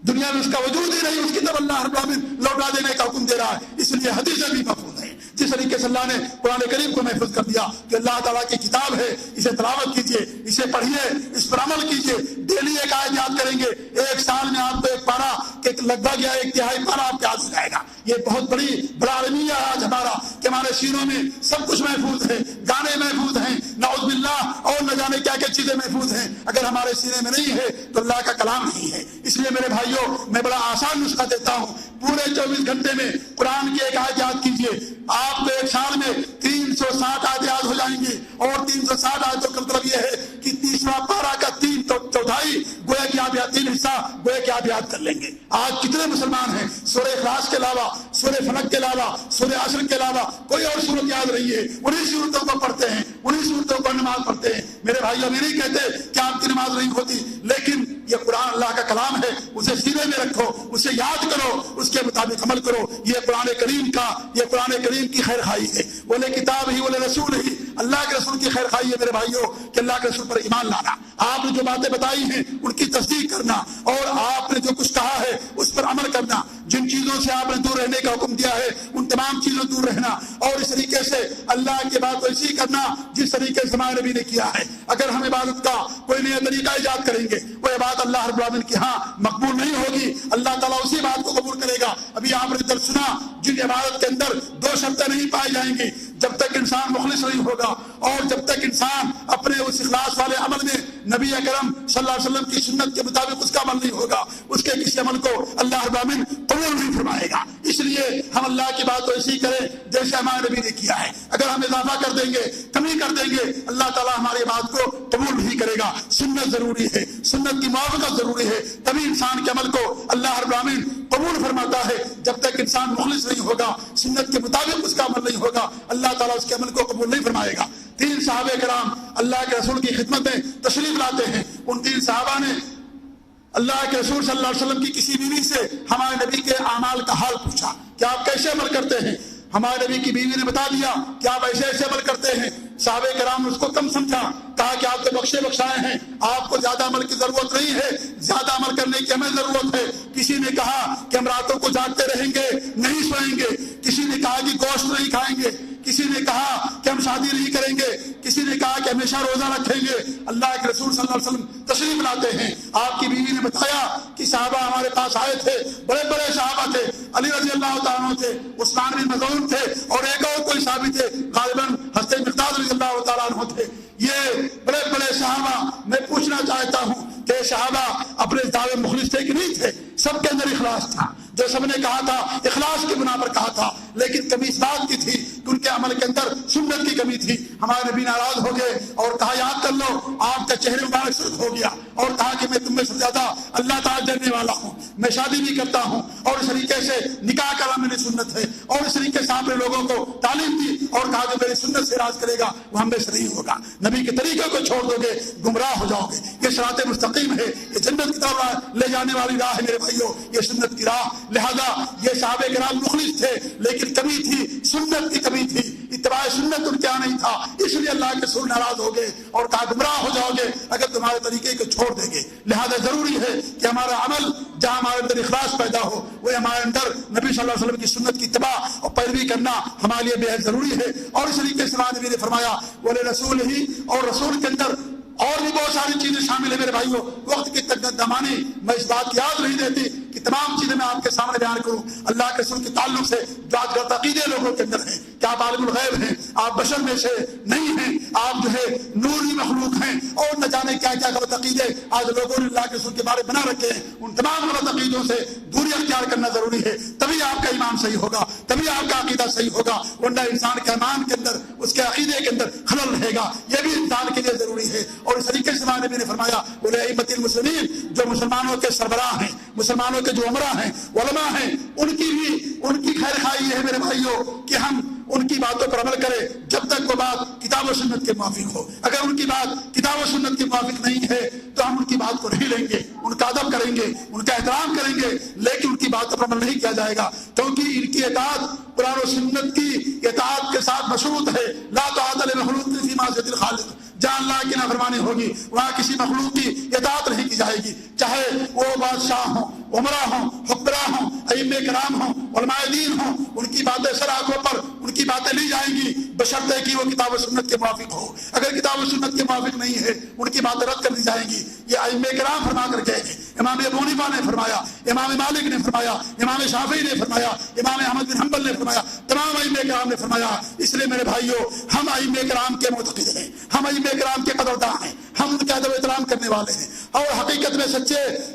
دنیا میں اس کا وجود ہی نہیں, اس کی طرف اللہ رب العالمین لوٹا دینے کا حکم دے رہا ہے. اس لیے حدیثیں بھی محفوظ ہیں. جس طریقے سے اللہ نے قرآن کریم کو محفوظ کر دیا کہ اللہ تعالیٰ کی کتاب ہے, اسے تلاوت کیجئے, اسے پڑھیے, اس پر عمل کیجئے. ڈیلی ایک آیت یاد کریں گے, ایک سال میں آپ کو ایک پارا لگ بھگ یا ایک تہائی پارا آپ کے یاد ہو جائے گا. یہ بہت بڑا عالمیہ ہے آج ہمارا کہ ہمارے سینوں میں سب کچھ محفوظ ہے, گانے محفوظ ہیں, نعوذ باللہ, اور نہ جانے کیا کیا چیزیں محفوظ ہیں. اگر ہمارے سینے میں نہیں ہے تو اللہ کا کلام نہیں ہے. اس لیے میرے بھائیوں میں بڑا آسان نسخہ دیتا ہوں, پورے 24 گھنٹے میں قرآن کی ایک آیت یاد کیجئے, آپ کو ایک سال میں 360 آیتیں یاد ہو جائیں گی. اور 360 آیتوں کا مطلب یہ ہے کہ تیسرا پارا کا 3/4 گویا کہ آپ 3 حصہ گویا کہ آپ یاد کر لیں گے. آج کتنے مسلمان ہیں سورہ اخلاص کے علاوہ, سورہ فلق کے علاوہ, سورہ عصر کے علاوہ کوئی اور سورت یاد نہیں ہے, انہی صورتوں کو پڑھتے ہیں, انہی صورتوں کو نماز پڑھتے ہیں. میرے بھائیوں میں نہیں کہتے کہ آپ کی نماز نہیں ہوتی, لیکن یہ قرآن اللہ کا کلام ہے, اسے سینے میں رکھو, اسے یاد کرو, اس کے مطابق عمل کرو. یہ قرآن کریم کی خیر خواہی ہے. بولے کتاب ہی بولے رسول ہی, اللہ کے رسول کی خیر خواہی ہے میرے بھائیوں کہ اللہ کے رسول پر ایمان لانا, آپ نے جو باتیں بتائی ہیں ان کی تصدیق کرنا, اور آپ نے جو کچھ کہا ہے اس پر عمل کرنا. جن چیزوں سے آپ نے دور رہنے کا حکم دیا ہے ان تمام چیزوں دور رہنا, اور اس طریقے سے اللہ کی بات ویسی کرنا جس طریقے سے ہمارے نبی نے کیا ہے. اگر ہم عبادت کا کوئی نیا طریقہ ایجاد کریں گے, وہ عبادت اللہ رب العالمین کی ہاں مقبول نہیں ہوگی. اللہ تعالیٰ اسی بات کو قبول کرے گا. ابھی آپ نے درس سنا, جن عبادت کے اندر 2 شرطیں نہیں پائی جائیں گی, جب تک انسان مخلص نہیں ہوگا, اور جب تک انسان اپنے اس اخلاص والے عمل میں نبی اکرم صلی اللہ علیہ وسلم کی سنت کے مطابق اس کا عمل نہیں ہوگا, اس کے کسی عمل کو اللہ رب العالمین قبول نہیں فرمائے گا. اس لیے ہم اللہ کی بات ایسی کریں جیسے ہمارے نبی نے کیا ہے. اگر ہم اضافہ کر دیں گے, کمی کر دیں گے, اللہ تعالیٰ ہماری بات کو قبول نہیں کرے گا. سنت ضروری ہے, سنت کی موافقت ضروری ہے, تبھی انسان کے عمل کو اللہ رب العالمین قبول فرماتا ہے. جب تک انسان مخلص نہیں ہوگا, سنت کے مطابق اس کا عمل نہیں ہوگا, اللہ تعالیٰ اس کے عمل کو قبول نہیں فرمائے گا. 3 صحابہ کرام اللہ کے رسول کی خدمت میں تشریف لاتے ہیں. ان 3 صحابہ نے اللہ کے رسول صلی اللہ علیہ وسلم کی کسی بیوی سے ہمارے نبی کے اعمال کا حال پوچھا کہ آپ کیسے عمل کرتے ہیں. ہمارے نبی کی بیوی نے بتا دیا کہ آپ ایسے ایسے عمل کرتے ہیں. صحابہ کرام نے اس کو کم سمجھا, کہا کہ آپ تو بخشائے ہیں, آپ کو زیادہ عمل کی ضرورت نہیں ہے, زیادہ عمل کرنے کی ہمیں ضرورت ہے. کسی نے کہا کہ ہم راتوں کو جاگتے رہیں گے, نہیں سوئیں گے. کسی نے کہا کہ گوشت نہیں کھائیں گے. کسی نے کہا کہ ہم شادی نہیں کریں گے. کسی نے کہا کہ ہمیشہ روزہ رکھیں گے. اللہ کے رسول صلی اللہ علیہ وسلم تشریف لاتے ہیں. آپ کی بیوی نے بتایا کہ صحابہ ہمارے پاس آئے تھے, بڑے بڑے صحابہ تھے, علی رضی اللہ تعالیٰ عنہ تھے, عثمان بن مظعون تھے, اور ایک اور کوئی صحابی تھے, غالباً حضرت مقداد رضی اللہ تعالیٰ عنہ تھے. یہ بڑے بڑے صحابہ. میں پوچھنا چاہتا ہوں کہ صحابہ اپنے دعوے مخلص تھے کہ نہیں تھے؟ سب کے اندر اخلاص تھا. جو سب نے کہا تھا اخلاص کی بنا پر کہا تھا, لیکن کمی اس بات کی تھی کہ ان کے عمل کے اندر سنت کی کمی تھی۔ ہمارے نبی ناراض ہو گئے اور کہا یاد کر لو آپ کا چہرے مبارک سرخ ہو گیا، اور کہا کہ میں تم میں سے زیادہ اللہ تعالیٰ جاننے والا ہوں، میں شادی بھی کرتا ہوں اور اس طریقے سے نکاح کرنا میری سنت ہے، اور اس طریقے سے آپ نے لوگوں کو تعلیم دی اور کہا کہ میری سنت سے راز کرے گا وہ ہم میں سے نہیں ہوگا، نبی کے طریقے کو چھوڑ دو گے گمراہ ہو جاؤ گے۔ یہ صراط مستقیم ہے، یہ جنت کی طرف لے جانے والی راہ ہے میرے بھائیوں، یہ سنت کی راہ۔ لہذا یہ صحابہ کرام مخلص تھے لیکن کمی تھی، سنت کی کمی تھی، اتباع سنت ان کے یہاں نہیں تھا، اس لیے اللہ کے رسول ناراض ہو گئے اور کہا گمراہ ہو جاؤ گے اگر تمہارے طریقے کو چھوڑ دیں گے۔ لہذا ضروری ہے کہ ہمارا عمل جہاں ہمارے اندر اخلاص پیدا ہو وہ ہمارے اندر نبی صلی اللہ علیہ وسلم کی سنت کی اتباع اور پیروی کرنا ہمارے لیے بے حد ضروری ہے۔ اور اس طریقے سے نبی نے فرمایا ولی رسول ہی، اور رسول کے اندر اور بھی بہت ساری چیزیں شامل ہیں میرے بھائیوں، وقت کی تقدمانی میں اس بات کی یاد نہیں دیتی کہ تمام چیزیں میں آپ کے سامنے بیان کروں۔ اللہ کے رسول کے تعلق سے جو آج غلط عقیدے لوگوں کے اندر ہیں کہ آپ عالم الغیب ہیں، آپ بشر میں سے نہیں ہیں، آپ جو ہے نوری مخلوق ہیں، اور نہ جانے کیا کیا غلط عقیدے آج لوگوں نے اللہ کے رسول کے بارے بنا رکھے ہیں، ان تمام غلط عقیدوں سے دوری اختیار کرنا ضروری ہے، تبھی آپ کا ایمان صحیح ہوگا، تبھی آپ کا عقیدہ صحیح ہوگا، ورنہ انسان کے ایمان کے اندر اس کے عقیدے کے اندر خلل رہے گا، یہ بھی انسان کے لیے ضروری ہے۔ اور اس طریقے سے ہمارے نبی نے فرمایا ائمۃ المسلمین، جو مسلمانوں کے سربراہ ہیں، مسلمانوں کے جو عمرا ہیں، علماء ہیں، ان کی خیر خواہی ہے میرے بھائیوں کہ ہم ان کی باتوں پر عمل کریں جب تک وہ بات کتاب و سنت کے موافق ہو۔ اگر ان کی بات کتاب و سنت کے موافق نہیں ہے تو ہم ان کی بات کو نہیں لیں گے، ان کا ادب کریں گے، ان کا احترام کریں گے، لیکن ان کی باتوں پر عمل نہیں کیا جائے گا، کیونکہ ان کی اطاعت قرآن و سنت کی اطاعت کے ساتھ مشروط ہے۔ لا طاعۃ لمخلوق فی معصیۃ الخالق، جہاں اللہ کی نافرمانی ہوگی وہاں کسی مخلوق کی اطاعت نہیں کی جائے گی، چاہے وہ بادشاہ ہوں، عمرا ہوں، حکمراں ہوں، ائمہ کرام ہوں، علماء دین ہوں، ان کی باتیں سراغوں پر ان کی باتیں لی جائیں گی بشرطے کہ وہ کتاب و سنت کے موافق ہو۔ اگر کتاب و سنت کے موافق نہیں ہے ان کی باتیں رد کر دی جائیں گی۔ یہ ائمہ کرام فرما کر گئے ہیں، امام ابو حنیفہ نے فرمایا، امام مالک نے فرمایا، امام شافعی نے فرمایا، امام احمد بن حنبل نے فرمایا، تمام ائمہ کرام نے فرمایا۔ اس لیے میرے بھائیوں ہم ائمہ کرام کے معتقد ہیں، ہم ائمہ کرام کے قدردان ہیں، ہم ان کا ادب احترام کرنے والے ہیں، اور حقیقت میں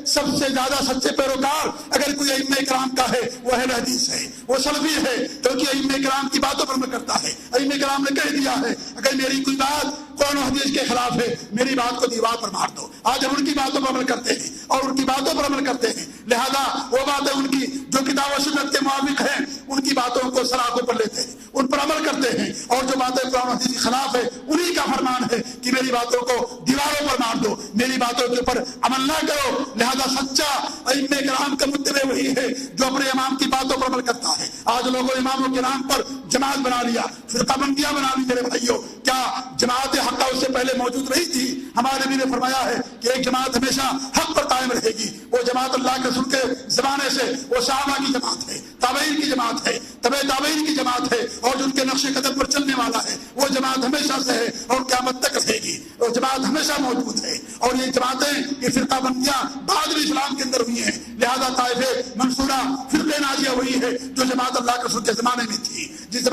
سب سے زیادہ سچے پیروکار اگر کوئی ائمہ کرام کا ہے وہ اہل حدیث ہے، وہ سلفی ہے، کیونکہ ائمہ کرام کی باتوں پر عمل کرتا ہے۔ ائمہ کرام نے کہہ دیا ہے اگر میری کوئی بات قرآن و حدیث کے خلاف ہے میری بات کو دیوار پر مار دو۔ آج ہم ان کی باتوں پر عمل کرتے ہیں اور ان کی باتوں پر عمل کرتے ہیں، لہذا وہ باتیں ان کی جو کتاب و سنت کے موافق ہیں ان کی باتوں کو سراغوں پر لیتے ہیں، ان پر عمل کرتے ہیں، اور جو باتیں قرآن و حدیث کے خلاف ہے انہی کا فرمان ہے کہ میری باتوں کو دیواروں پر مار دو، میری باتوں کے اوپر عمل نہ کرو۔ لہذا سچا ائمہ کرام کا متبع وہی ہے جو اپنے امام کی باتوں پر عمل کرتا ہے۔ آج لوگوں اماموں کے نام پر جماعت بنا لیا، فرقہ بندیاں بنا لی میرے بھائیوں، کیا جماعت حق اس سے پہلے موجود نہیں تھی؟ ہمارے نبی نے فرمایا ہے کہ ایک جماعت ہمیشہ حق پر قائم رہے گی، وہ جماعت اللہ کے رسول کے زمانے سے وہ صحابہ کی جماعت ہے، تابعین کی جماعت ہے، تبع تابعین کی جماعت ہے، اور جو ان کے نقش قدم پر چلنے والا ہے وہ جماعت ہمیشہ سے ہے اور قیامت تک رہے گی، وہ جماعت ہمیشہ موجود ہے۔ اور یہ جماعتیں، یہ فرقہ بندیاں بعد میں اسلام کے اندر ہوئی ہیں، لہذا طائفہ منصورہ فرقہ ناجیہ ہوئی ہے جو جماعت اللہ کے رسول کے زمانے میں تھی، جس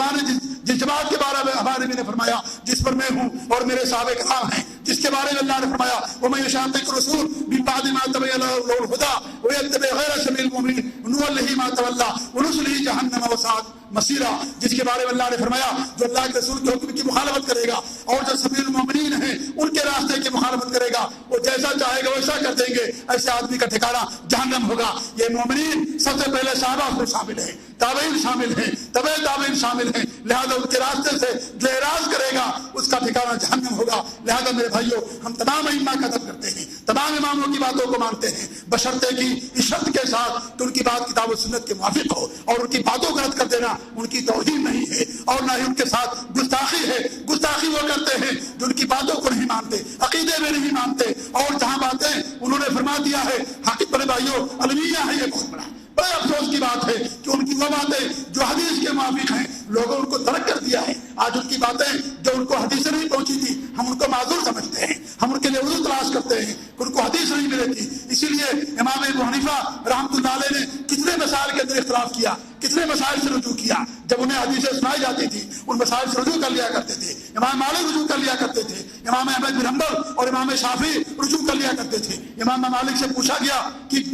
جماعت کے بارے میں ہمارے نبی نے فرمایا جس پر میں ہوں اور میرے صحابہ کرام ہیں، جس کے بارے میں اللہ نے فرمایا وَمَن يُشَاقِقِ الرَّسُولَ مِن بَعْدِ مَا تَبَيَّنَ لَهُ الْهُدَىٰ وَيَتَّبِعْ غَيْرَ سَبِيلِ الْمُؤْمِنِينَ نُوَلِّهِ مَا تَوَلَّىٰ وَنُصْلِهِ جَهَنَّمَ وَسَاءَتْ مصیرہ، جس کے بارے میں اللہ نے فرمایا جو اللہ کے رسول کے حکم کی مخالفت کرے گا اور جو سبیل المؤمنین ہیں ان کے راستے کی مخالفت کرے گا وہ جیسا چاہے گا ویسا کر دیں گے، ایسے آدمی کا ٹھکانہ جہنم ہوگا۔ یہ مومنین سب سے پہلے صحابہ کو شامل ہیں، تابعین شامل ہیں، تبع تابعین شامل ہیں، لہذا ان کے راستے سے جو اعراض کرے گا اس کا ٹھکانہ جہنم ہوگا۔ لہذا میرے بھائیوں ہم تمام ائمہ کا ادب کرتے ہیں، تمام اماموں کی باتوں کو مانتے ہیں بشرطے کی اس شرط کے ساتھ کہ ان کی بات کتاب و سنت کے موافق ہو، اور ان کی باتوں کو رد کر دینا ان کی توہین نہیں ہے اور نہ ہی ان کے ساتھ گستاخی ہے۔ گستاخی وہ کرتے ہیں جو ان کی باتوں کو نہیں مانتے، عقیدے میں نہیں مانتے، اور جہاں باتیں انہوں نے فرما دیا ہے حقیقت بڑے بھائیوں المیہ ہے، یہ بہت بڑے افسوس کی بات ہے کہ ان کی وہ باتیں جو حدیث کے موافق ہیں لوگوں ان کو ترک کر دیا ہے۔ آج ان کی باتیں جو ان کو حدیث سے نہیں پہنچی تھی ہم ان کو معذور سمجھتے ہیں، ہم ان کے لیے عذر تلاش کرتے ہیں کہ ان کو حدیث نہیں ملے تھی۔ اسی لیے امام ابو حنیفہ رحمۃ اللہ علیہ نے کتنے مسائل کے اندر اختلاف کیا، کتنے مسائل سے رجوع کیا، جب انہیں حدیثیں سنائی جاتی تھی ان مسائل سے رجوع کر لیا کرتے تھے۔ امام مالک رجوع کر لیا کرتے تھے، امام احمد بن حنبل اور امام شافعی رجوع کر لیا کرتے تھے۔ امام مالک سے پوچھا گیا کہ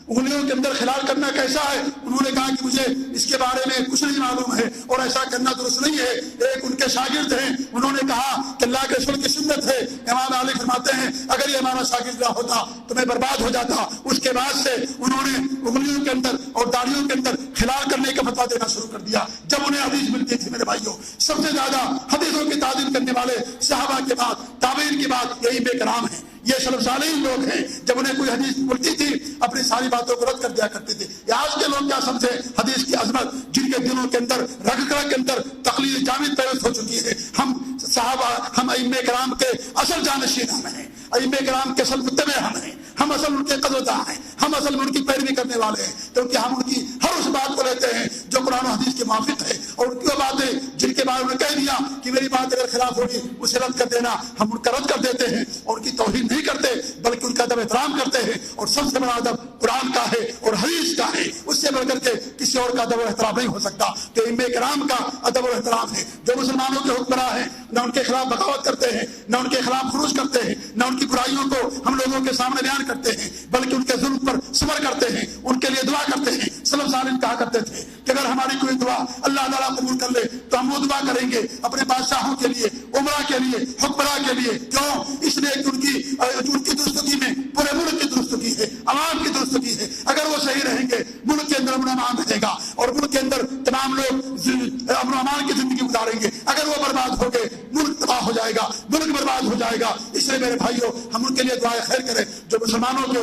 انگلیوں کے اندر خلال کرنا کیسا ہے؟ انہوں نے کہا کہ مجھے اس کے بارے میں کچھ نہیں معلوم ہے اور ایسا کرنا درست نہیں ہے۔ ایک ان کے شاگرد ہیں، انہوں نے کہا کہ اللہ کے رسول کی سنت ہے۔ امام علی فرماتے ہیں اگر یہ ہمارا شاگرد نہ ہوتا تو میں برباد ہو جاتا۔ اس کے بعد سے انہوں نے انگلیوں کے اندر اور داڑھیوں کے اندر خلال کرنے کا فتویٰ دینا شروع کر دیا۔ جب انہیں حدیث ملتی تھی میرے بھائیوں، سب سے زیادہ حدیثوں کی تعظیم کرنے والے صحابہ کے بعد، تابعین کے بعد یہی بے کرام ہیں، یہ سلف صالحین لوگ ہیں۔ جب انہیں کوئی حدیث ملتی تھی اپنی ساری باتوں کو رد کر دیا کرتے تھے۔ آج کے لوگ کیا سمجھے حدیث کی عظمت، جن کے دلوں کے اندر رگ رگ کے اندر تقلید جامد پیوست ہو چکی ہے۔ ہم صحابہ، ہم ائمہ کرام کے اصل جانشین ہم ہیں، ائمہ کرام کے اصل متبع ہم ہیں، ہم اصل ان کے قدرداں ہیں، ہم اصل ان کی پیروی کرنے والے ہیں، کیونکہ ہم ان کی ہر اس بات کو لیتے ہیں جو قرآن و حدیث کے موافق ہے، اور ان کی باتیں جن کے بارے میں کہہ دیا کہ میری بات اگر خلاف ہوگی اسے رد کر دینا، ہم ان کا رد کر دیتے ہیں اور ان کی توہین نہیں کرتے بلکہ ان کا ادب احترام کرتے ہیں۔ اور سب سے بڑا ادب قرآن کا ہے اور حدیث کا ہے، اس سے بڑھ کر کے کسی اور کا ادب و احترام نہیں ہو سکتا۔ تو ائمہ کرام کا ادب و احترام ہے۔ جو مسلمانوں کے حکمراں ہیں نہ ان کے خلاف بغاوت کرتے ہیں، نہ ان کے خلاف خروج کرتے ہیں، نہ ان کی برائیوں کو ہم لوگوں کے سامنے بیان کرتے ہیں، بلکہ ان کے ظلم پر صبر کرتے ہیں، ان کے لیے دعا کرتے ہیں۔ سلف صالحین کہا کرتے تھے کہ اگر ہماری کوئی دعا اللہ تعالیٰ قبول کر لے تو ہم وہ دعا کریں گے اپنے بادشاہوں کے لیے، عمرہ کے لیے، حکمراں کے لیے۔ کیوں؟ اس لیے کہ ان کی درستگی میں پورے ملک کی درستگی ہے، عوام کی درستگی ہے۔ اگر وہ صحیح رہیں گے ملک کے اندر امن و امان رہے گا اور ملک کے اندر تمام لوگ امن و امان کی زندگی گزاریں گے۔ اگر وہ برباد ہو گئے ملک تباہ ہو جائے گا، ملک برباد ہو جائے گا۔ اس لیے میرے بھائیوں ہم ان کے لیے دعائیں خیر کریں جو مسلمانوں کے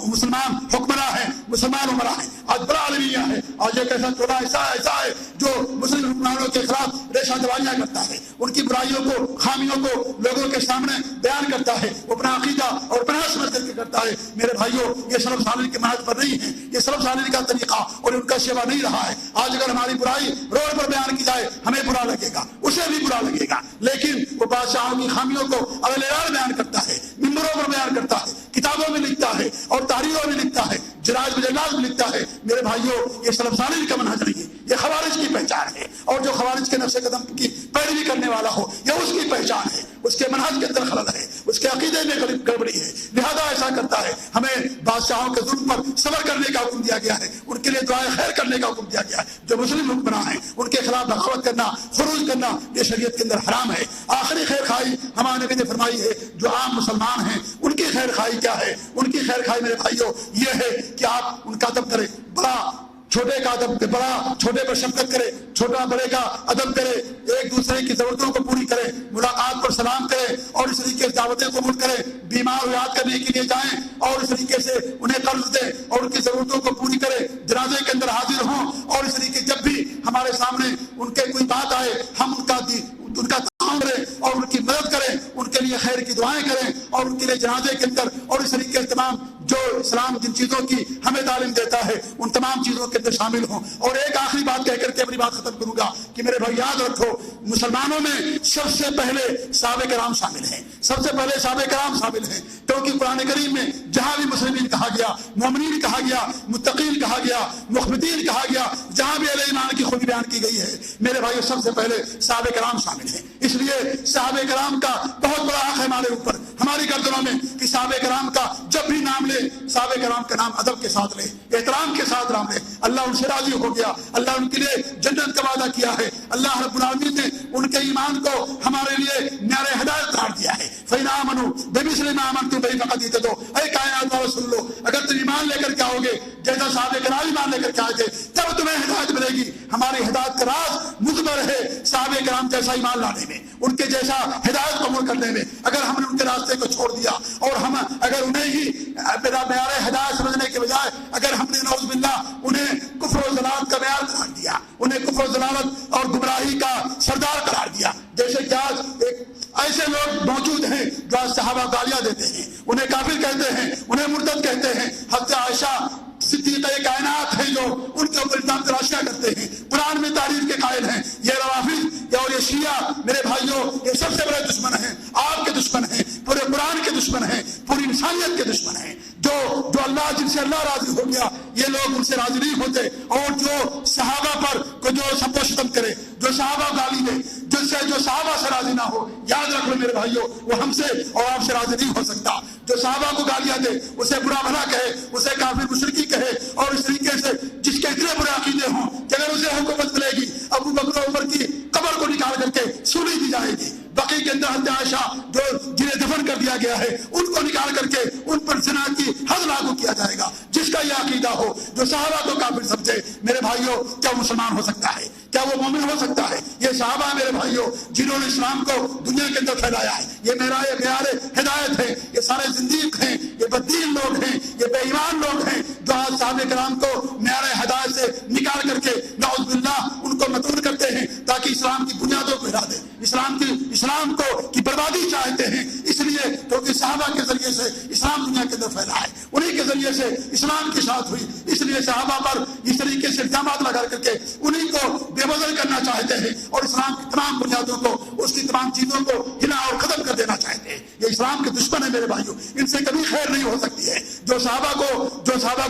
مسلمان حکمراں ہیں، مسلمان عمرہ ہیں۔ آج بڑا المیہ ہے، آج ایک ایسا ٹولہ ایسا ہے جو مسلم حکمرانوں کے خلاف ریشہ دوائیاں کرتا ہے، ان کی برائیوں کو، خامیوں کو لوگوں کے سامنے بیان کرتا ہے، وہ اپنا عقیدہ اور اپنا سمجھ کر کے کرتا ہے۔ میرے بھائیوں یہ سلف صالحین کے منہج پر نہیں ہے، یہ سلف صالحین کا طریقہ اور ان کا شیوا نہیں رہا ہے۔ آج اگر ہماری برائی روڈ پر بیان کی جائے ہمیں برا لگے گا، اسے بھی برا لگے گا، لیکن وہ بادشاہوں کی خامیوں کو اعلان بیان کرتا ہے، ممبروں پر بیان کرتا ہے، کتابوں میں لکھتا ہے اور تحریروں میں لکھتا ہے، جرائد مجلات میں لکھتا ہے۔ میرے بھائیوں یہ سلف صالحین کا منہج نہیں ہے، یہ خوارج کی پہچان ہے، اور جو خوارج کے نقش قدم کی پیروی کرنے والا ہو یہ اس کی پہچان ہے، اس کے منہج کے اندر خلل ہے، اس کے عقیدے میں گڑبڑی ہے، لہذا ایسا کرتا ہے۔ ہمیں بادشاہوں کے ظلم پر صبر کرنے کا حکم دیا گیا ہے، ان کے لیے دعائیں خیر کرنے کا حکم دیا گیا ہے۔ جو مسلم حکمراں ہیں ان کے خلاف بغاوت کرنا، خروج کرنا یہ شریعت کے اندر حرام ہے۔ آخری خیر خواہی ہمارے نبی نے فرمائی ہے جو عام مسلمان ہیں ان کی خیر خواہی کیا ہے؟ ان کی خیر خواہی میرے بھائیوں یہ ہے کہ آپ ان کا ادب کریں، بڑا چھوٹے کا ادب، بڑا چھوٹے پر شفقت کرے، چھوٹا بڑے کا ادب کرے، ایک دوسرے کی ضرورتوں کو پوری کرے، ملاقات پر سلام کرے اور اس طریقے سے دعوتیں قبول کرے، بیمار یاد کرنے کے لیے جائیں اور اس طریقے سے انہیں قرض دیں اور ان کی ضرورتوں کو پوری کرے، جنازے کے اندر حاضر ہوں اور اس طریقے جب بھی ہمارے سامنے ان کے کوئی بات آئے ہم ان کا تعاون کریں اور ان کی مدد کریں، ان کے لیے خیر کی دعائیں کریں اور ان کے لیے جنازے کے اندر اور اس طریقے سے تمام جو اسلام جن چیزوں کی ہمیں تعلیم دیتا ہے ان تمام چیزوں کے اندر شامل ہوں۔ اور ایک آخری بات کہہ کر کے اپنی بات ختم کروں گا کہ میرے بھائی یاد رکھو مسلمانوں میں سب سے پہلے صحابہ کرام شامل ہیں، سب سے پہلے صحابہ کرام شامل ہیں، کیونکہ قرآن کریم میں جہاں بھی مسلمین کہا گیا، مومنین کہا گیا، متقین کہا گیا، مخبتین کہا گیا، جہاں بھی اہل ایمان کی خوبی بیان کی گئی ہے میرے بھائیو سب سے پہلے صحابہ کرام شامل ہیں۔ اس لیے صحابہ کرام کا بہت بڑا حق ہے ہمارے اوپر، ہماری گردنوں میں کہ صحابہ کرام کا جب بھی نام لے صحابہ کرام کا نام ادب کے ساتھ لے، احترام کے ساتھ نام لے۔ اللہ ان سے راضی ہو گیا، اللہ ان کے لیے جنت کا وعدہ کیا ہے، اللہ رب العالمین نے ان کے ایمان کو ہمارے لیے معیار ہدایت قرار دیا ہے۔ فَإِنْ آمَنُوا بِمِثْلِ مَا آمَنْتُم بِهِ فَقَدِ اهْتَدَوْا، اے کائنات والو سن لو، اگر تم ایمان لے کر کے آؤ گے جیسا صحابہ کرام ایمان لے کر کے آئے تھے تب تمہیں ہدایت ملے گی۔ ہماری ہدایت کا راز مضمر ہے صحابہ کرام جیسا ایمان لانے میں، ان کے جیسا ہدایت قبول کرنے میں۔ اگر ہم نے ان کے راستے کو چھوڑ دیا اور ہم اگر انہیں ہی معیار ہدایت سمجھنے کے بجائے اگر ہم نے نعوذ باللہ انہیں کفر و ضلالت کا معیار قرار دیا، انہیں کفر و ضلالت اور گمراہی کا سردار قرار دیا، جیسے کہ آج ایک ایسے لوگ موجود ہیں جو آج صحابہ گالیاں دیتے ہیں، انہیں کافر کہتے ہیں، انہیں مرتد کہتے ہیں۔ حضرت عائشہ صدیقہ کائنات ہیں جو ان کے اوپر الزام تراشیاں کرتے ہیں، قرآن میں تعریف کے قائل ہیں۔ یہ روافض اور یہ شیعہ میرے بھائیوں یہ سب سے بڑے دشمن ہیں، آپ کے دشمن ہیں، پورے قرآن کے دشمن ہیں، پوری انسانیت کے دشمن ہیں۔ جو اللہ جن سے اللہ راضی ہو گیا یہ لوگ ان سے راضی نہیں ہوتے، اور جو صحابہ پر کو جو سب و ستم کرے، جو صحابہ گالی دے، جو صحابہ سے راضی نہ ہو، یاد رکھ لو میرے بھائیوں، وہ ہم سے اور آپ سے راضی نہیں ہو سکتا۔ جو صحابہ کو گالیاں دے، اسے برا بھلا کہے، اسے کافر مشرکی کہے، اور اس طریقے سے جس کے اتنے برے عقیدے ہوں کہ اگر اسے حکومت ملے گی ابو بکر و عمر کی قبر کو نکال کر کے سولی دی جائے گی، بقی کے اندر حضرت عائشہ جو جنہیں دفن کر دیا گیا ہے ان کو نکال کر کے ان پر زنا کی حد لاگو کیا جائے گا۔ جس کا یہ عقیدہ ہو، جو صحابہ کو کافر سمجھے، میرے بھائیوں کیا وہ مسلمان ہو سکتا ہے؟ کیا وہ مومن ہو سکتا ہے؟ یہ صحابہ میرے بھائیوں جنہوں نے اسلام کو دنیا کے اندر پھیلایا ہے، یہ معیار ہدایت ہے، یہ سارے زندیق ہیں، یہ بدین لوگ ہیں، یہ بے ایمان لوگ ہیں جو آج صحابہ کرام کو معیار ہدایت سے نکال کر کے نعوذ باللہ ان کو متون کرتے ہیں تاکہ اسلام کی بنیادوں کو ہلا دیں، اسلام کو کی بربادی چاہتے ہیں، اس لیے کیونکہ صحابہ کے ذریعے سے اسلام دنیا کے اندر پھیلا ہے، انہی کے ذریعے سے اسلام کی اشاعت ہوئی، اس لیے صحابہ پر اس طریقے سے الزامات لگا کر کے انہی کو بے بدل کرنا چاہتے ہیں اور اسلام کی تمام بنیادوں کو، اس کی تمام چیزوں کو ہلا اور ختم کر دینا چاہتے ہیں۔ یہ اسلام کے دشمن ہے میرے بھائیوں، ان سے کبھی خیر نہیں ہو سکتی ہے۔ جو صحابہ کو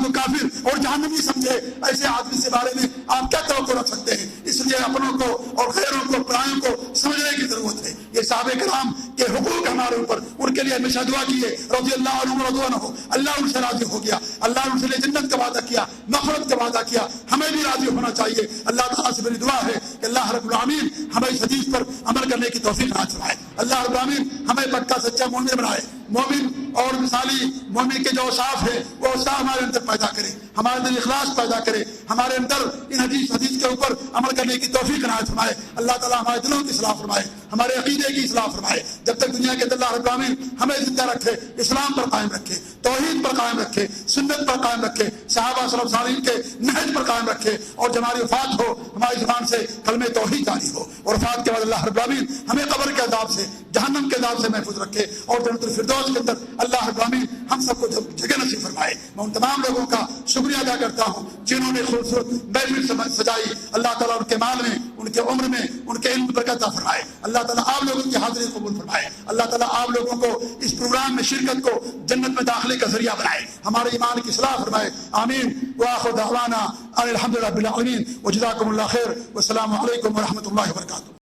کافر اور جہنمی سمجھے، ایسے آدمی سے بارے میں آپ کیا توقع رکھ سکتے ہیں؟ اس لیے اپنوں کو اور غیروں کو، پرائیوں کو سمجھنے کی ضرورت ہے۔ یہ صحابہ کرام کے حقوق ہمارے اوپر، ان کے لیے ہمیشہ دعا کیے رضی اللہ عنہم ورضوا عنہ، اللہ ان سے راضی ہو گیا، اللہ ان سے جنت کا وعدہ کیا، مغفرت کا وعدہ کیا، ہمیں بھی راضی ہونا چاہیے۔ اللہ تعالیٰ سے میری دعا ہے کہ اللہ رب العالمین ہمیں اس حدیث پر عمل کرنے کی توفیق عطا فرمائے، اللہ رب العالمین ہمیں پکا سچا مومن بنائے، مومن اور مثالی مومن کے جو اوصاف ہے وہ اوصاف ہمارے اندر پیدا کرے، ہمارے اندر اخلاص پیدا کرے، ہمارے اندر ان حدیث کے اوپر عمل کرنے کی توفیق عنایت فرمائے۔ اللہ تعالیٰ ہمارے دلوں کی اصلاح فرمائے، ہمارے عقیدے کی اصلاح فرمائے، جب تک دنیا کے اندر اللہ رب العالمین ہمیں زندہ رکھے، اسلام پر قائم رکھے، توحید پر قائم رکھے، سنت پر قائم رکھے، صحابہ صلی اللہ علیہ وسلم کے نہج پر قائم رکھے، اور جب ہماری وفات ہو ہماری زبان سے کلمہ توحید جاری ہو، اور وفات کے بعد اللہ رب العالمین ہمیں قبر کے عذاب سے، جہنم کے عذاب سے محفوظ رکھے، اور جنت الفردوس کے اندر اللہ رب العالمین ہم سب کو جگہ نصیب فرمائے۔ میں ان تمام لوگوں کا شکریہ ادا کرتا ہوں جنہوں نے خوبصورت محفل سجائی، اللہ تعالیٰ ان کے مال میں، ان کے عمر میں، ان کے علم برکت عطا فرمائے، اللہ تعالیٰ آپ لوگوں کی حاضری قبول فرمائے، اللہ تعالیٰ آپ لوگوں کو اس پروگرام میں شرکت کو جنت میں داخلے کا ذریعہ بنائے، ہمارے ایمان کی اصلاح فرمائے، آمین وآخر دعوانا الحمد للہ رب العالمین، وجزاکم اللہ خیر، والسلام علیکم ورحمۃ اللہ وبرکاتہ۔